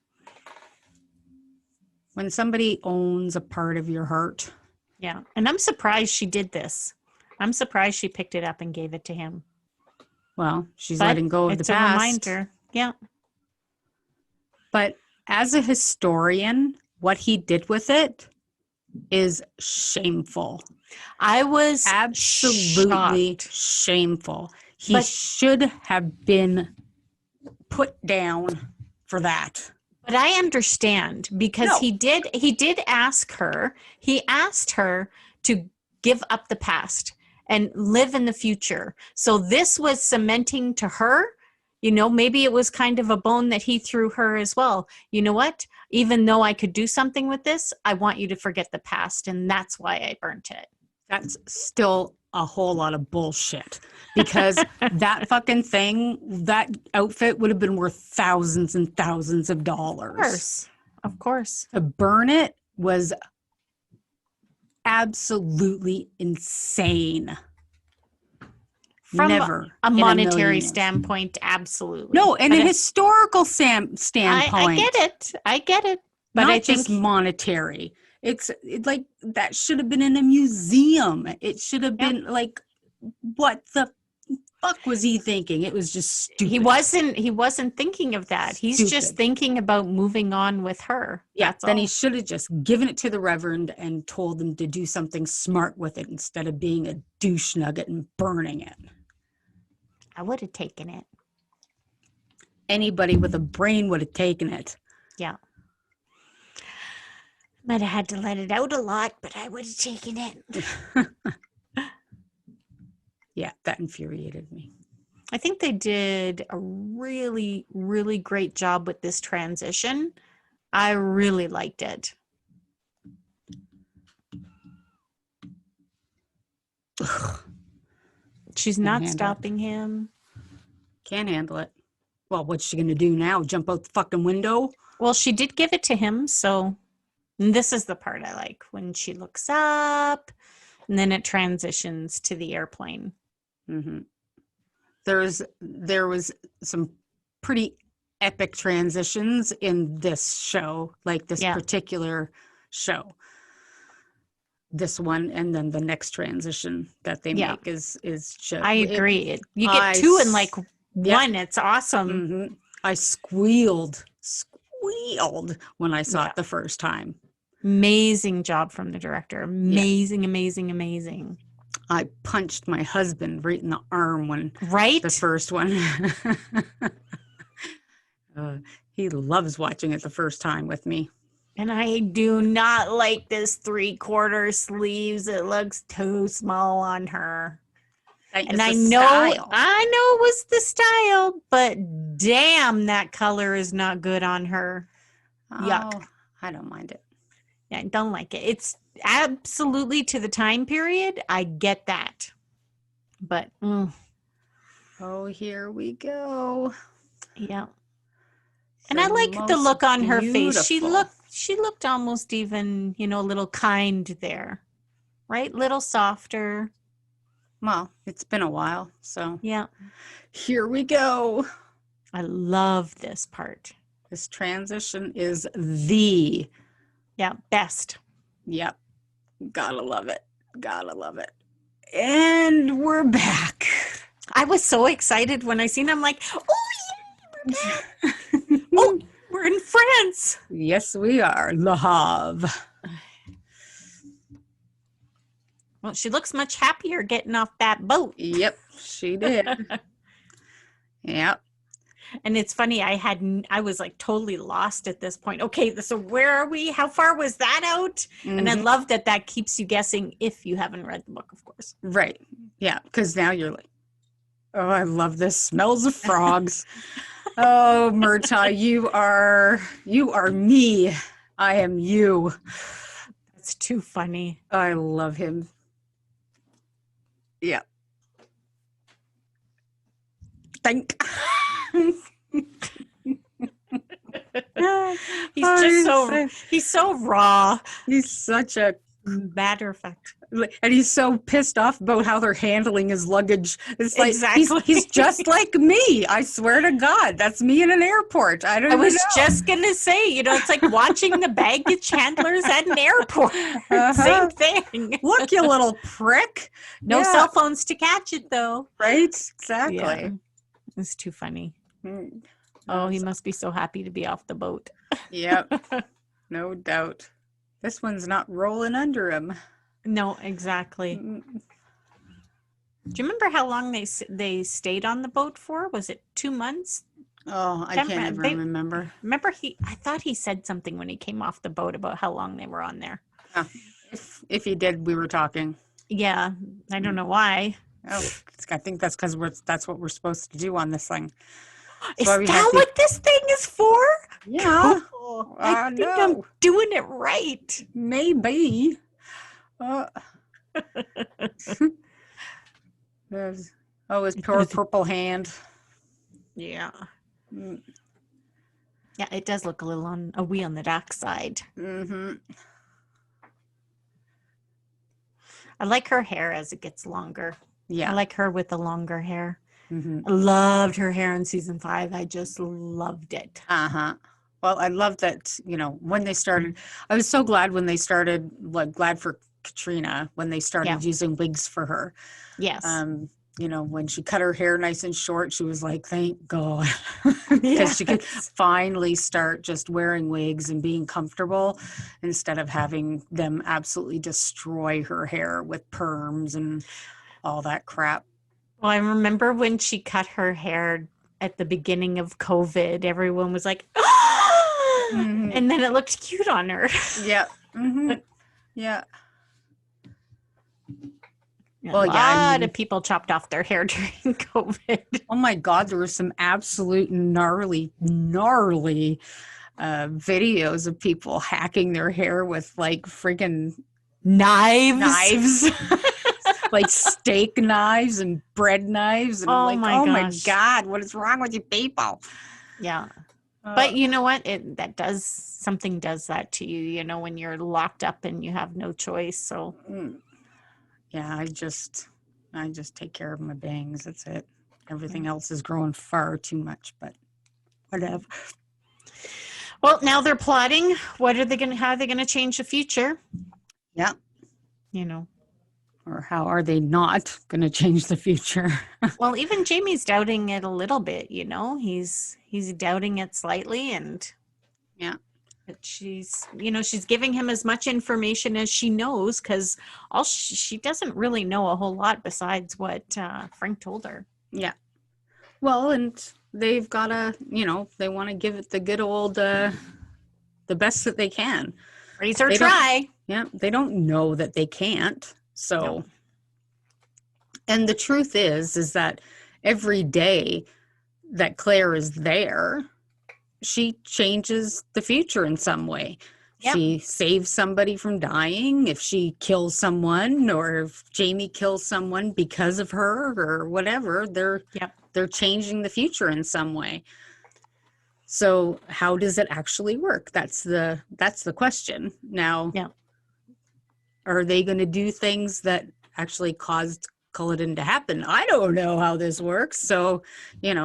Speaker 2: when somebody owns a part of your heart.
Speaker 1: Yeah. And I'm surprised she did this. I'm surprised she picked it up and gave it to him.
Speaker 2: Well, she's letting go of the past.
Speaker 1: It's a reminder. Yeah.
Speaker 2: But as a historian, what he did with it is shameful.
Speaker 1: I was
Speaker 2: absolutely shameful. He should have been put down for that.
Speaker 1: But I understand because he did ask her. He asked her to give up the past and live in the future. So this was cementing to her, maybe it was kind of a bone that he threw her as well. You know what? Even though I could do something with this, I want you to forget the past. And that's why I burnt it.
Speaker 2: That's still a whole lot of bullshit because that fucking thing, that outfit would have been worth thousands and thousands of dollars.
Speaker 1: Of course.
Speaker 2: To burn it was absolutely insane.
Speaker 1: From
Speaker 2: Never
Speaker 1: a monetary standpoint, absolutely.
Speaker 2: No, and a historical standpoint.
Speaker 1: I get it.
Speaker 2: But I think monetary. It's like that should have been in a museum. It should have been like, what the fuck was he thinking? It was just stupid.
Speaker 1: He wasn't thinking of that. He's just thinking about moving on with her.
Speaker 2: Yeah, then he should have just given it to the Reverend and told them to do something smart with it instead of being a douche nugget and burning it.
Speaker 1: I would have taken it.
Speaker 2: Anybody with a brain would have taken it.
Speaker 1: Yeah. Might have had to let it out a lot, but I would have taken it.
Speaker 2: Yeah, that infuriated me.
Speaker 1: I think they did a really, really great job with this transition. I really liked it. She's not stopping him.
Speaker 2: Can't handle it. Well, what's she going to do now? Jump out the fucking window?
Speaker 1: Well, she did give it to him, so... And this is the part I like, when she looks up and then it transitions to the airplane.
Speaker 2: Mm-hmm. There was some pretty epic transitions in this show, like this particular show. This one and then the next transition that they make is just...
Speaker 1: I agree. You get two in like one. It's awesome.
Speaker 2: Mm-hmm. I squealed when I saw it the first time.
Speaker 1: Amazing job from the director. Amazing.
Speaker 2: I punched my husband right in the arm when the first one. He loves watching it the first time with me.
Speaker 1: And I do not like this 3/4 sleeves. It looks too small on her. And I know it was the style, but damn, that color is not good on her. Yuck.
Speaker 2: I don't mind it.
Speaker 1: Yeah, I don't like it. It's absolutely to the time period. I get that. But,
Speaker 2: oh, here we go.
Speaker 1: Yeah. And I like the look on her face. She looked almost even, a little kind there. Right? Little softer.
Speaker 2: Well, it's been a while, so.
Speaker 1: Yeah.
Speaker 2: Here we go.
Speaker 1: I love this part.
Speaker 2: This transition is the...
Speaker 1: Yeah, best.
Speaker 2: Yep. Gotta love it. Gotta love it. And we're back.
Speaker 1: I was so excited when I seen him, like, oh, yeah, we're back. Oh, we're in France.
Speaker 2: Yes, we are. Le Havre.
Speaker 1: Well, she looks much happier getting off that boat.
Speaker 2: Yep, she did. Yep.
Speaker 1: And it's funny, I was like totally lost at this point. Okay, so where are we? How far was that out?
Speaker 2: Mm-hmm.
Speaker 1: And I love that keeps you guessing if you haven't read the book, of course.
Speaker 2: Right. Yeah, because now you're like, oh, I love this. Smells of frogs. Oh, Murtaugh, you are me. I am you.
Speaker 1: That's too funny.
Speaker 2: I love him. Yeah. Think.
Speaker 1: He's so raw.
Speaker 2: He's such a
Speaker 1: matter of fact.
Speaker 2: And he's so pissed off about how they're handling his luggage. It's like
Speaker 1: exactly.
Speaker 2: he's just like me. I swear to God, that's me in an airport. I was
Speaker 1: just gonna say, it's like watching the baggage handlers at an airport. Same thing.
Speaker 2: Look, you little prick.
Speaker 1: No cell phones to catch it, though.
Speaker 2: Right? Exactly.
Speaker 1: Yeah. It's too funny. Oh, he must be so happy to be off the boat.
Speaker 2: Yep. No doubt. This one's not rolling under him.
Speaker 1: No, exactly. Do you remember how long they stayed on the boat for? Was it 2 months?
Speaker 2: Oh, I can't even remember.
Speaker 1: Remember, I thought he said something when he came off the boat about how long they were on there.
Speaker 2: Oh, if he did, we were talking.
Speaker 1: Yeah, I don't know why.
Speaker 2: Oh, I think that's because that's what we're supposed to do on this thing.
Speaker 1: Is that what this thing is for?
Speaker 2: Yeah.
Speaker 1: Cool. I think I'm doing it right.
Speaker 2: Maybe. His poor purple hand.
Speaker 1: Yeah. Yeah, it does look a wee on the dark side.
Speaker 2: Mm-hmm.
Speaker 1: I like her hair as it gets longer.
Speaker 2: Yeah.
Speaker 1: I like her with the longer hair.
Speaker 2: Mm-hmm.
Speaker 1: I loved her hair in season 5. I just loved it.
Speaker 2: Uh-huh. Well, I love that, when they started, I was so glad when they started, glad for Katrina, when they started using wigs for her.
Speaker 1: Yes.
Speaker 2: When she cut her hair nice and short, she was like, thank God. Because she could finally start just wearing wigs and being comfortable instead of having them absolutely destroy her hair with perms and all that crap.
Speaker 1: Well, I remember when she cut her hair at the beginning of COVID, everyone was like, ah! Mm-hmm. And then it looked cute on her.
Speaker 2: Yeah. Mm-hmm. Yeah.
Speaker 1: A lot of people chopped off their hair during COVID.
Speaker 2: Oh my God, there were some absolute gnarly videos of people hacking their hair with like friggin'
Speaker 1: knives.
Speaker 2: Like steak knives and bread knives. And my God, what is wrong with you people?
Speaker 1: Yeah. But you know what? Something does that to you, when you're locked up and you have no choice. So
Speaker 2: yeah, I just take care of my bangs. That's it. Everything else is growing far too much, but whatever.
Speaker 1: Well, now they're plotting. How are they going to change the future?
Speaker 2: Yeah.
Speaker 1: Or
Speaker 2: how are they not going to change the future?
Speaker 1: Well, even Jamie's doubting it a little bit, He's doubting it slightly, and but she's giving him as much information as she knows, because she doesn't really know a whole lot besides what Frank told her.
Speaker 2: Yeah. Well, and they've got to, they want to give it the good old, the best that they can.
Speaker 1: Raise or try.
Speaker 2: Yeah. They don't know that they can't. So, and the truth is that every day that Claire is there, she changes the future in some way. Yep. She saves somebody from dying. If she kills someone, or if Jamie kills someone because of her or whatever, they're changing the future in some way. So how does it actually work? That's the question. Now, are they going to do things that actually caused Culloden to happen? I don't know how this works. So, it's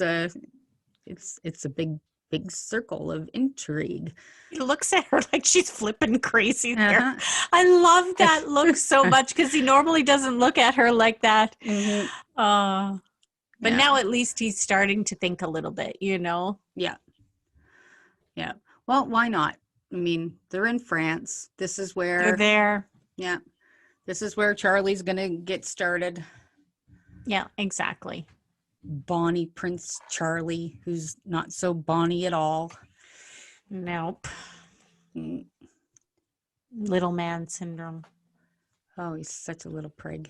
Speaker 2: a big big circle of intrigue.
Speaker 1: He looks at her like she's flipping crazy there. I love that look so much because he normally doesn't look at her like that.
Speaker 2: Mm-hmm.
Speaker 1: But now at least he's starting to think a little bit, you know?
Speaker 2: Yeah. Yeah. Well, why not? I mean, they're in France. This is where
Speaker 1: They're there.
Speaker 2: Yeah. This is where Charlie's going to get started.
Speaker 1: Yeah, exactly.
Speaker 2: Bonnie Prince Charlie, who's not so bonny at all.
Speaker 1: Nope. Little man syndrome.
Speaker 2: Oh, he's such a little prig.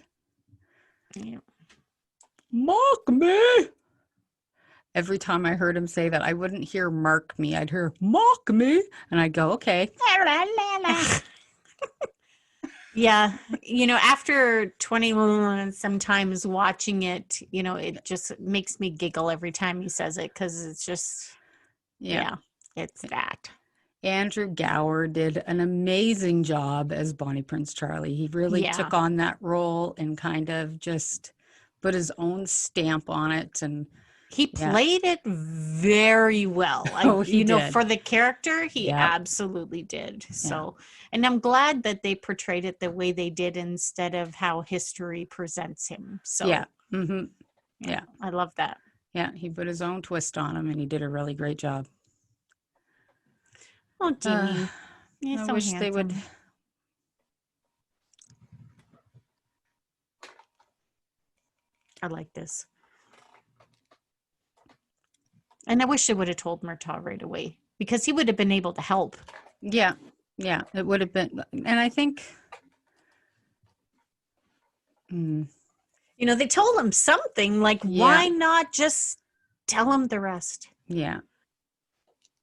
Speaker 1: Yeah.
Speaker 2: Mock me. Every time I heard him say that, I wouldn't hear mark me. I'd hear mock me. And I'd go, okay.
Speaker 1: Yeah. You know, after 21 sometimes watching it, you know, it just makes me giggle every time he says it because it's just, it's that.
Speaker 2: Andrew Gower did an amazing job as Bonnie Prince Charlie. He really took on that role and kind of just put his own stamp on it. And
Speaker 1: he played it very well.
Speaker 2: He did.
Speaker 1: For the character, he absolutely did. So, and I'm glad that they portrayed it the way they did instead of how history presents him. So, I love that.
Speaker 2: Yeah, he put his own twist on him and he did a really great job.
Speaker 1: Oh, Jimmy.
Speaker 2: I wish they would.
Speaker 1: I like this. And I wish they would have told Murtaugh right away because he would have been able to help.
Speaker 2: Yeah. Yeah. It would have been. And I think.
Speaker 1: You know, they told him something like, why not just tell him the rest?
Speaker 2: Yeah.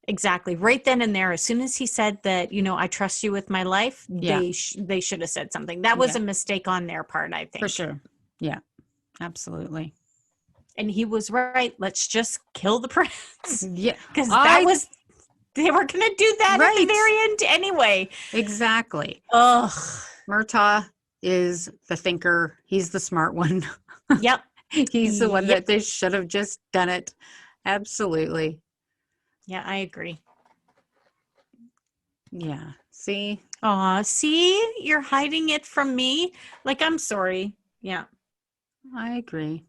Speaker 1: Exactly. Right then and there, as soon as he said that, you know, I trust you with my life, they should have said something. That was a mistake on their part, I think.
Speaker 2: For sure. Yeah. Absolutely.
Speaker 1: And he was right. Let's just kill the prince.
Speaker 2: Yeah.
Speaker 1: Because they were going to do that at the very end anyway.
Speaker 2: Exactly.
Speaker 1: Ugh.
Speaker 2: Murtaugh is the thinker. He's the smart one.
Speaker 1: Yep.
Speaker 2: He's the one that they should have just done it. Absolutely.
Speaker 1: Yeah, I agree.
Speaker 2: Yeah. See?
Speaker 1: Aw, see? You're hiding it from me? Like, I'm sorry. Yeah.
Speaker 2: I agree.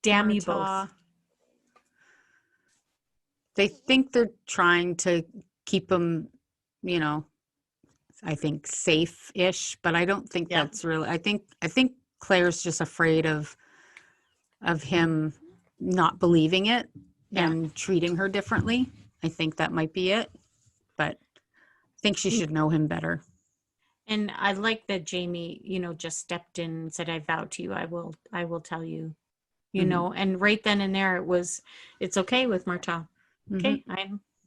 Speaker 1: Damn you both.
Speaker 2: They think they're trying to keep him, you know, I think safe-ish, but I don't think that's really. I think Claire's just afraid of him not believing it and treating her differently. I think that might be it, but I think she should know him better.
Speaker 1: And I like that Jamie, you know, just stepped in and said, I vow to you, I will tell you, you know, and right then and there it's okay with Murtaugh. Okay.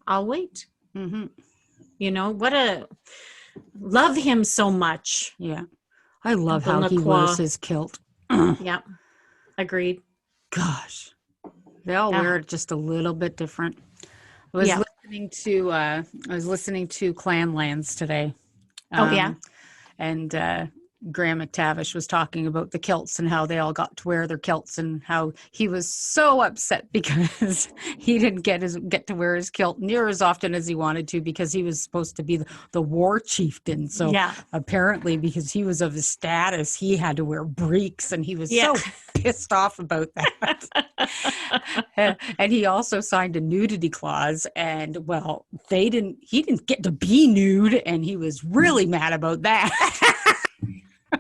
Speaker 1: I'll wait. You know, love him so much.
Speaker 2: Yeah. I love how he wears his kilt.
Speaker 1: Yeah. Agreed.
Speaker 2: Gosh. They all wear it just a little bit different. I was listening to Clanlands today. And Graham McTavish was talking about the kilts and how they all got to wear their kilts and how he was so upset because he didn't get to wear his kilt near as often as he wanted to because he was supposed to be the war chieftain. So apparently because he was of his status, he had to wear breeks and he was so pissed off about that. And he also signed a nudity clause and he didn't get to be nude and he was really mad about that.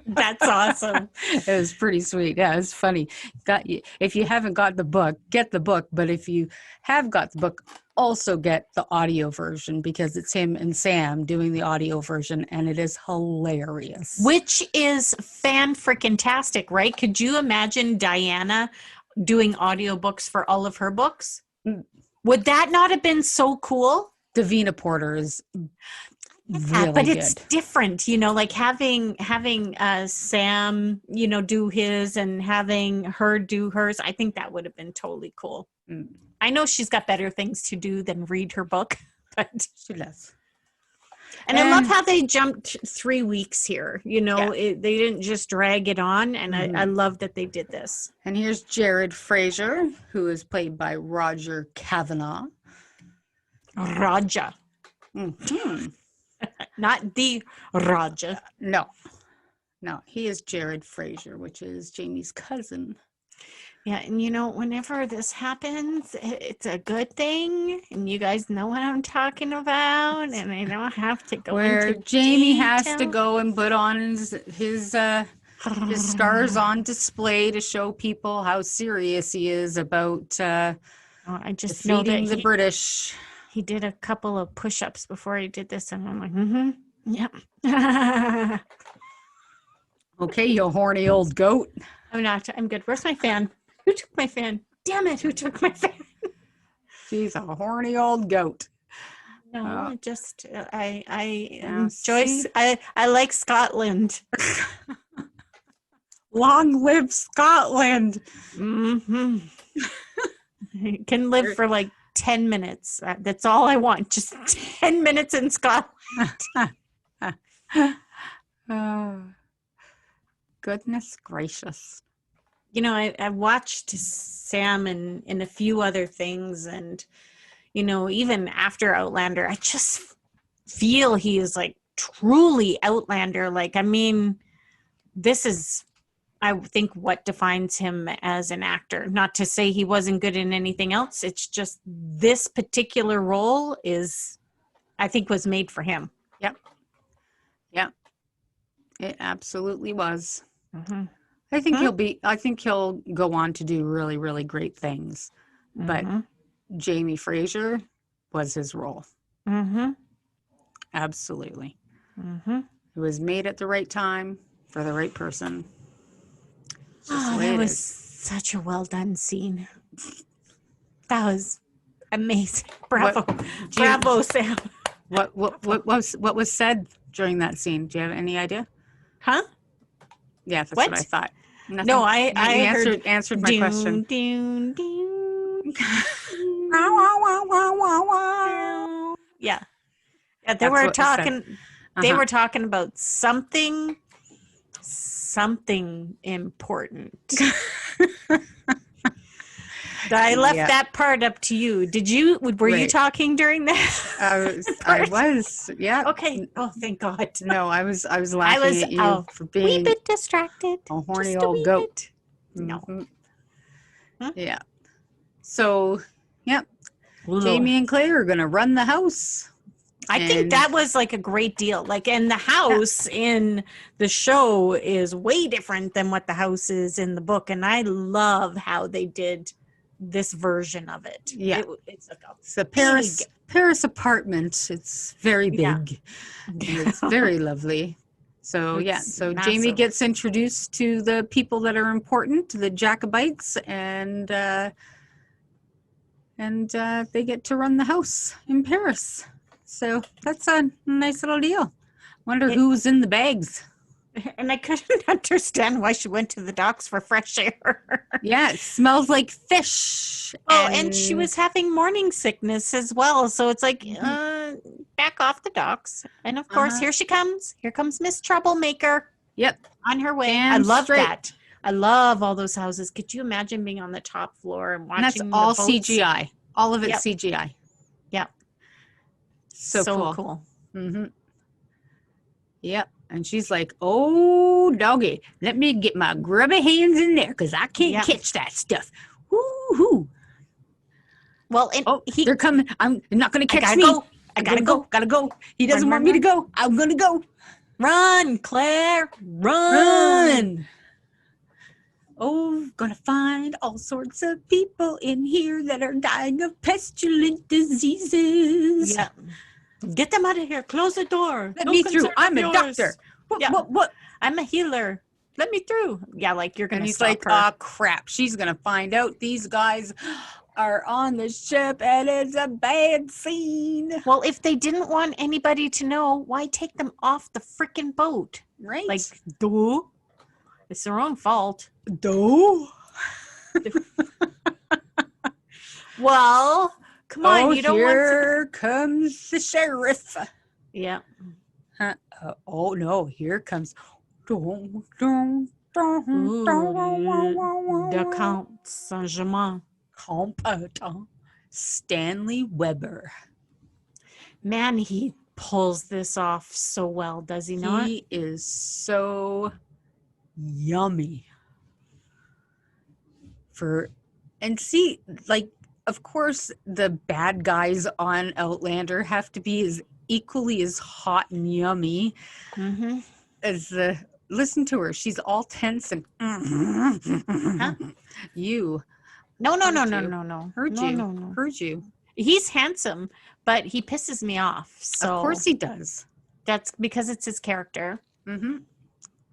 Speaker 1: That's awesome.
Speaker 2: It was pretty sweet. Yeah, it was funny. If you haven't got the book, get the book. But if you have got the book, also get the audio version because it's him and Sam doing the audio version, and it is hilarious.
Speaker 1: Which is fan-freaking-tastic, right? Could you imagine Diana doing audiobooks for all of her books? Would that not have been so cool?
Speaker 2: Davina Porter is really
Speaker 1: but it's different, you know, like having Sam, you know, do his and having her do hers. I think that would have been totally cool. I know she's got better things to do than read her book, but
Speaker 2: she does.
Speaker 1: And I love how they jumped 3 weeks here. You know, they didn't just drag it on, and I love that they did this.
Speaker 2: And here's Jared Fraser, who is played by Roger Kavanagh.
Speaker 1: Raja.
Speaker 2: Mm-hmm.
Speaker 1: Not the Raja.
Speaker 2: No, he is Jared Fraser, which is Jamie's cousin.
Speaker 1: Yeah, and whenever this happens, it's a good thing, and you guys know what I'm talking about, and I don't have to go
Speaker 2: Where
Speaker 1: into
Speaker 2: Jamie
Speaker 1: detail.
Speaker 2: has to go and put on his scars on display to show people how serious he is about
Speaker 1: I just know that
Speaker 2: defeating the British.
Speaker 1: He did a couple of push-ups before he did this, and I'm like, yeah.
Speaker 2: Okay, you horny old goat.
Speaker 1: I'm not. I'm good. Where's my fan? Who took my fan? Damn it! Who took my fan?
Speaker 2: She's a horny old goat.
Speaker 1: No, just I enjoy. I like Scotland.
Speaker 2: Long live Scotland.
Speaker 1: Mm-hmm. I can live for like 10 minutes. That's all I want. Just 10 minutes in Scotland.
Speaker 2: Oh, goodness gracious.
Speaker 1: I watched Sam in a few other things, and even after Outlander, I just feel he is like truly Outlander. Like, I mean, this is, I think, what defines him as an actor. Not to say he wasn't good in anything else. It's just this particular role I think, was made for him.
Speaker 2: Yep. It absolutely was.
Speaker 1: Mm-hmm.
Speaker 2: I think he'll go on to do really, really great things. But Jamie Fraser was his role.
Speaker 1: Mm-hmm.
Speaker 2: Absolutely.
Speaker 1: Mm-hmm.
Speaker 2: It was made at the right time for the right person.
Speaker 1: That was such a well done scene. That was amazing. Bravo. Bravo, Sam.
Speaker 2: What was said during that scene? Do you have any idea?
Speaker 1: Huh?
Speaker 2: Yeah, that's what I thought. Nothing?
Speaker 1: No, I
Speaker 2: answered my question.
Speaker 1: Doon. Yeah. They were talking. They were talking about something important. I left that part up to you. Were you talking during that?
Speaker 2: I was. Yeah.
Speaker 1: Okay. Oh, thank God.
Speaker 2: No, I was laughing at you for being
Speaker 1: a wee bit distracted.
Speaker 2: A horny old goat.
Speaker 1: No.
Speaker 2: Mm-hmm. Huh? Yeah. So, yep. Jamie and Claire are going to run the house.
Speaker 1: I think that was like a great deal. Like, and the house in the show is way different than what the house is in the book. And I love how they did this version of it.
Speaker 2: Yeah.
Speaker 1: It's like
Speaker 2: a Paris apartment. It's very big. Yeah. It's very lovely. So, so massive. Jamie gets introduced to the people that are important, to the Jacobites, and they get to run the house in Paris. So that's a nice little deal. Wonder who's in the bags.
Speaker 1: And I couldn't understand why she went to the docks for fresh air.
Speaker 2: Yeah, it smells like fish.
Speaker 1: Oh, and she was having morning sickness as well. So it's like, back off the docks. And of course, here she comes. Here comes Miss Troublemaker.
Speaker 2: Yep.
Speaker 1: On her way. I love that. I love all those houses. Could you imagine being on the top floor and watching
Speaker 2: and that's all
Speaker 1: the boats?
Speaker 2: CGI. All of it's CGI.
Speaker 1: Yep.
Speaker 2: So cool. Mm-hmm. Yep. And she's like, oh, doggy, let me get my grubby hands in there because I can't catch that stuff. Woo-hoo.
Speaker 1: Well,
Speaker 2: they're coming. They're not going to catch me.
Speaker 1: I gotta go.
Speaker 2: Gotta go. He doesn't want me to go. I'm going to go.
Speaker 1: Run, Claire. Run.
Speaker 2: Oh, gonna find all sorts of people in here that are dying of pestilent diseases.
Speaker 1: Yeah. Get them out of here. Close the door.
Speaker 2: Let me through. I'm a doctor. What?
Speaker 1: I'm a healer. Let me through. Yeah, like you're going to stop her.
Speaker 2: And he's like, oh, crap. She's going to find out these guys are on the ship and it's a bad scene.
Speaker 1: Well, if they didn't want anybody to know, why take them off the freaking boat?
Speaker 2: Right.
Speaker 1: Like, duh. It's their own fault.
Speaker 2: Duh.
Speaker 1: Well... Come on, you don't want to...
Speaker 2: Here comes the sheriff.
Speaker 1: Yeah.
Speaker 2: Oh, no, here comes...
Speaker 1: Ooh, the Count Saint-Germain.
Speaker 2: Stanley Weber.
Speaker 1: Man, he pulls this off so well, does he not?
Speaker 2: He is so yummy. And see, like, of course, the bad guys on Outlander have to be equally as hot and yummy as the. Listen to her; she's all tense and.
Speaker 1: Huh?
Speaker 2: You.
Speaker 1: No.
Speaker 2: Heard you.
Speaker 1: He's handsome, but he pisses me off. So
Speaker 2: of course he does.
Speaker 1: That's because it's his character.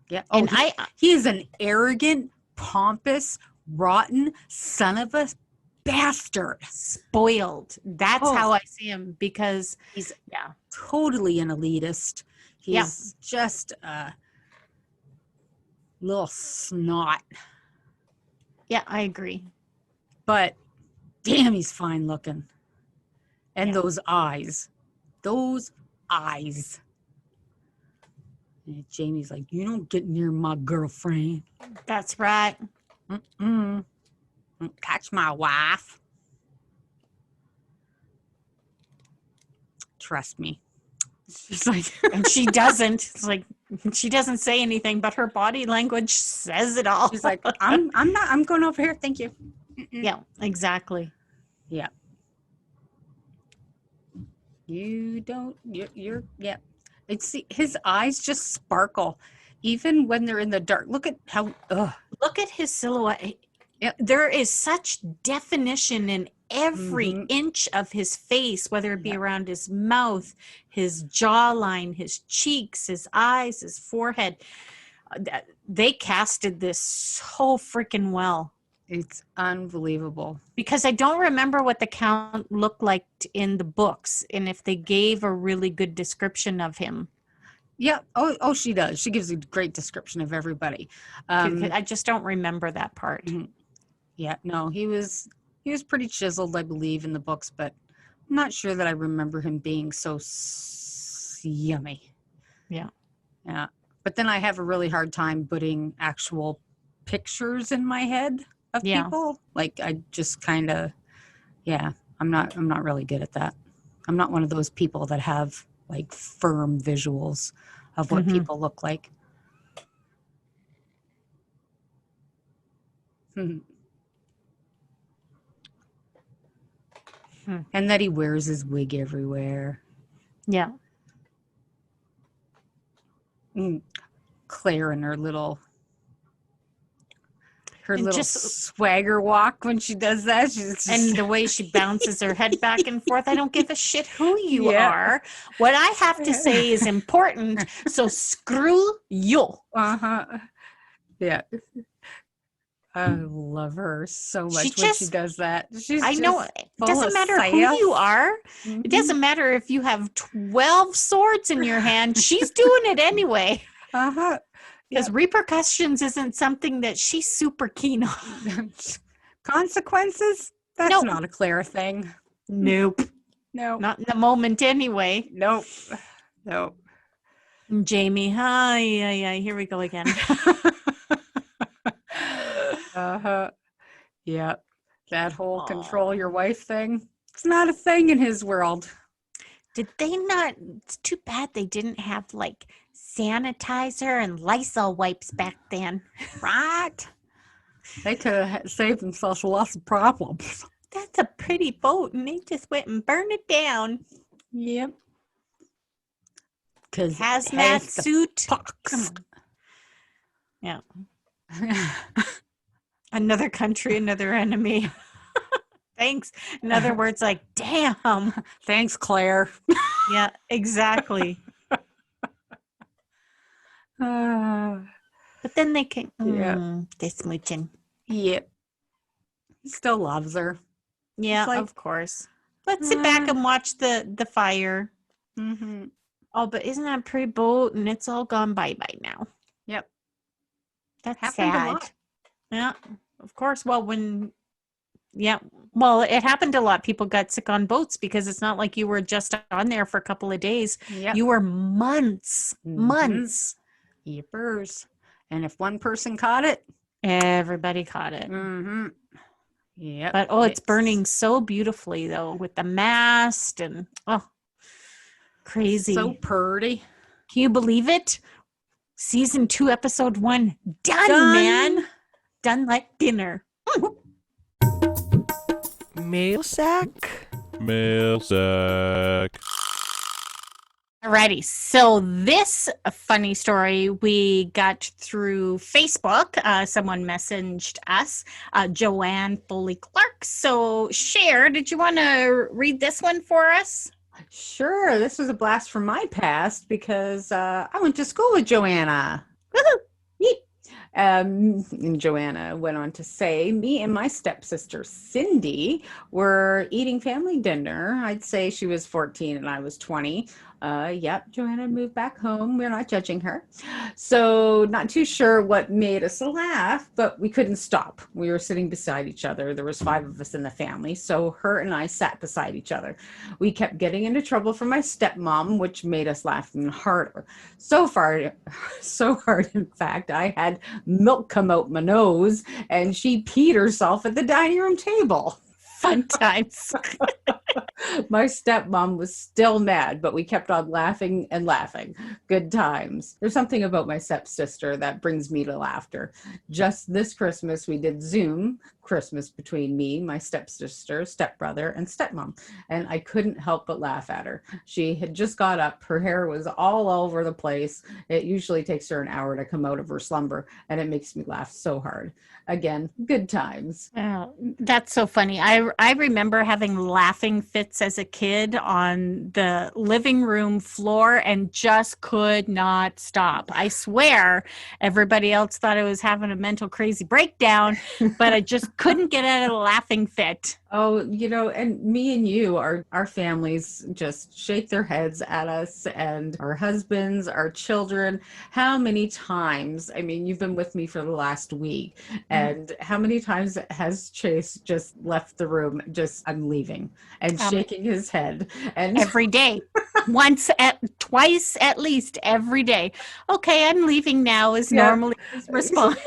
Speaker 2: Yeah.
Speaker 1: And
Speaker 2: he is an arrogant, pompous, rotten son of a bastard.
Speaker 1: Spoiled. That's how I see him, because
Speaker 2: he's totally an elitist. He's just a little snot.
Speaker 1: Yeah, I agree.
Speaker 2: But damn, he's fine looking. And those eyes. And Jamie's like, you don't get near my girlfriend.
Speaker 1: That's right.
Speaker 2: Catch my wife. Trust me. She's like,
Speaker 1: and she doesn't. It's like she doesn't say anything, but her body language says it all.
Speaker 2: She's like, I'm going over here. Thank you.
Speaker 1: Yeah, exactly.
Speaker 2: Yeah. You're It's his eyes just sparkle, even when they're in the dark. Look at how.
Speaker 1: Look at his silhouette. Yep. There is such definition in every inch of his face, whether it be around his mouth, his jawline, his cheeks, his eyes, his forehead. They casted this so freaking well.
Speaker 2: It's unbelievable.
Speaker 1: Because I don't remember what the Count looked like in the books, and if they gave a really good description of him.
Speaker 2: Yeah. Oh, she does. She gives a great description of everybody.
Speaker 1: I just don't remember that part.
Speaker 2: Yeah. No, he was pretty chiseled, I believe, in the books, but I'm not sure that I remember him being so yummy.
Speaker 1: Yeah.
Speaker 2: Yeah. But then I have a really hard time putting actual pictures in my head of people. Like, I just kind of, I'm not really good at that. I'm not one of those people that have like firm visuals of what people look like. And that he wears his wig everywhere.
Speaker 1: Yeah.
Speaker 2: Claire and her little swagger walk when she does that.
Speaker 1: And the way she bounces her head back and forth. I don't give a shit who you are. What I have to say is important. So screw you.
Speaker 2: Yeah. I love her so much when she does that.
Speaker 1: I know. It doesn't matter who you are. It doesn't matter if you have 12 swords in your hand. She's doing it anyway. Because repercussions isn't something that she's super keen on.
Speaker 2: Consequences? That's not a Claire thing.
Speaker 1: Nope.
Speaker 2: No.
Speaker 1: Not in the moment anyway.
Speaker 2: Nope.
Speaker 1: Jamie, hi. Here we go again.
Speaker 2: Yeah. That whole control your wife thing. It's not a thing in his world.
Speaker 1: Did they not? It's too bad they didn't have like sanitizer and Lysol wipes back then.
Speaker 2: Right? They could have saved themselves lots of problems.
Speaker 1: That's a pretty boat, and they just went and burned it down.
Speaker 2: Yep. Because
Speaker 1: hazmat suit.
Speaker 2: Come
Speaker 1: on. Yeah. Another country, another enemy. Thanks. In other words, like, damn.
Speaker 2: Thanks, Claire.
Speaker 1: Yeah, exactly. But then they came. They're smooching.
Speaker 2: Yep. He still loves her.
Speaker 1: Yeah, like, of course. Let's sit back and watch the fire. Oh, but isn't that a pretty boat? And it's all gone bye-bye now.
Speaker 2: Yep.
Speaker 1: That's
Speaker 2: happened
Speaker 1: sad.
Speaker 2: A lot.
Speaker 1: Yeah, of course. Well, it happened a lot. People got sick on boats because it's not like you were just on there for a couple of days.
Speaker 2: Yep.
Speaker 1: You were months.
Speaker 2: Yippers. And if one person caught it,
Speaker 1: everybody caught it.
Speaker 2: Yeah.
Speaker 1: But it's burning so beautifully though, with the mast and Crazy.
Speaker 2: So purty.
Speaker 1: Can you believe it? Season 2, episode 1. Done, man. Done like dinner.
Speaker 3: Mail sack.
Speaker 1: Alrighty, so this funny story we got through Facebook. Someone messaged us, Joanne Foley Clark. So, Cher, did you want to read this one for us?
Speaker 2: Sure. This was a blast from my past because I went to school with Joanna.
Speaker 1: Woohoo!
Speaker 2: And Joanna went on to say, me and my stepsister, Cindy, were eating family dinner. I'd say she was 14 and I was 20. Yep, Joanna moved back home. We're not judging her. So not too sure what made us laugh, but we couldn't stop. We were sitting beside each other. There was 5 of us in the family. So her and I sat beside each other. We kept getting into trouble from my stepmom, which made us laugh even harder. So hard, in fact, I had milk come out my nose and she peed herself at the dining room table.
Speaker 1: Fun times.
Speaker 2: My stepmom was still mad, but we kept on laughing and laughing. Good times. There's something about my stepsister that brings me to laughter. Just this Christmas, we did Zoom Christmas between me, my stepsister, stepbrother, and stepmom. And I couldn't help but laugh at her. She had just got up. Her hair was all over the place. It usually takes her an hour to come out of her slumber, and it makes me laugh so hard. Again, good times.
Speaker 1: Oh, that's so funny. I remember having laughing fits as a kid on the living room floor and just could not stop. I swear everybody else thought I was having a mental crazy breakdown, but I just couldn't get out of a laughing fit.
Speaker 2: Oh, and me and you, our families just shake their heads at us, and our husbands, our children. How many times, I mean, you've been with me for the last week, and how many times has Chase just left the room, I'm leaving, and shaking his head. And
Speaker 1: every day. Twice at least every day. Okay, I'm leaving now is normally his response.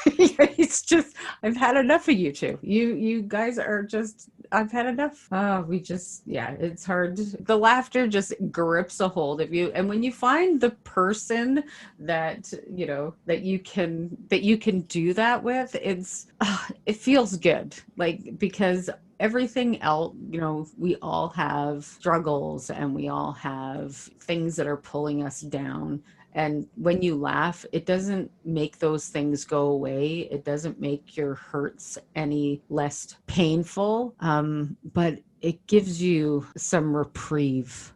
Speaker 2: It's just, I've had enough of you two. You guys are just, I've had enough. It's hard. The laughter just grips a hold of you. And when you find the person that you can do that with, it feels good. Because everything else, we all have struggles and we all have things that are pulling us down. And when you laugh, it doesn't make those things go away. It doesn't make your hurts any less painful. But it gives you some reprieve,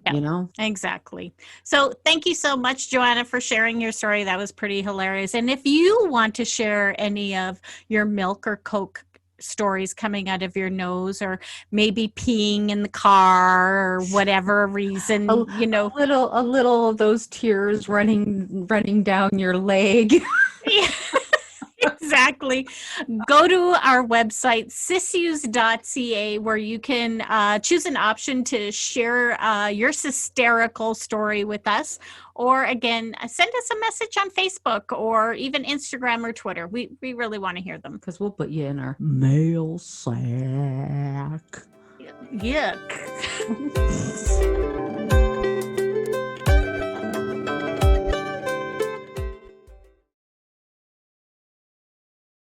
Speaker 1: Exactly. So thank you so much, Joanna, for sharing your story. That was pretty hilarious. And if you want to share any of your milk or Coke stories coming out of your nose, or maybe peeing in the car, or whatever reason,
Speaker 2: a little of those tears running down your leg.
Speaker 1: Yeah, exactly. Go to our website, SIssues.ca, where you can choose an option to share your hysterical story with us. Or again, send us a message on Facebook or even Instagram or Twitter. We really want to hear them.
Speaker 2: Because we'll put you in our mail sack.
Speaker 1: Yuck.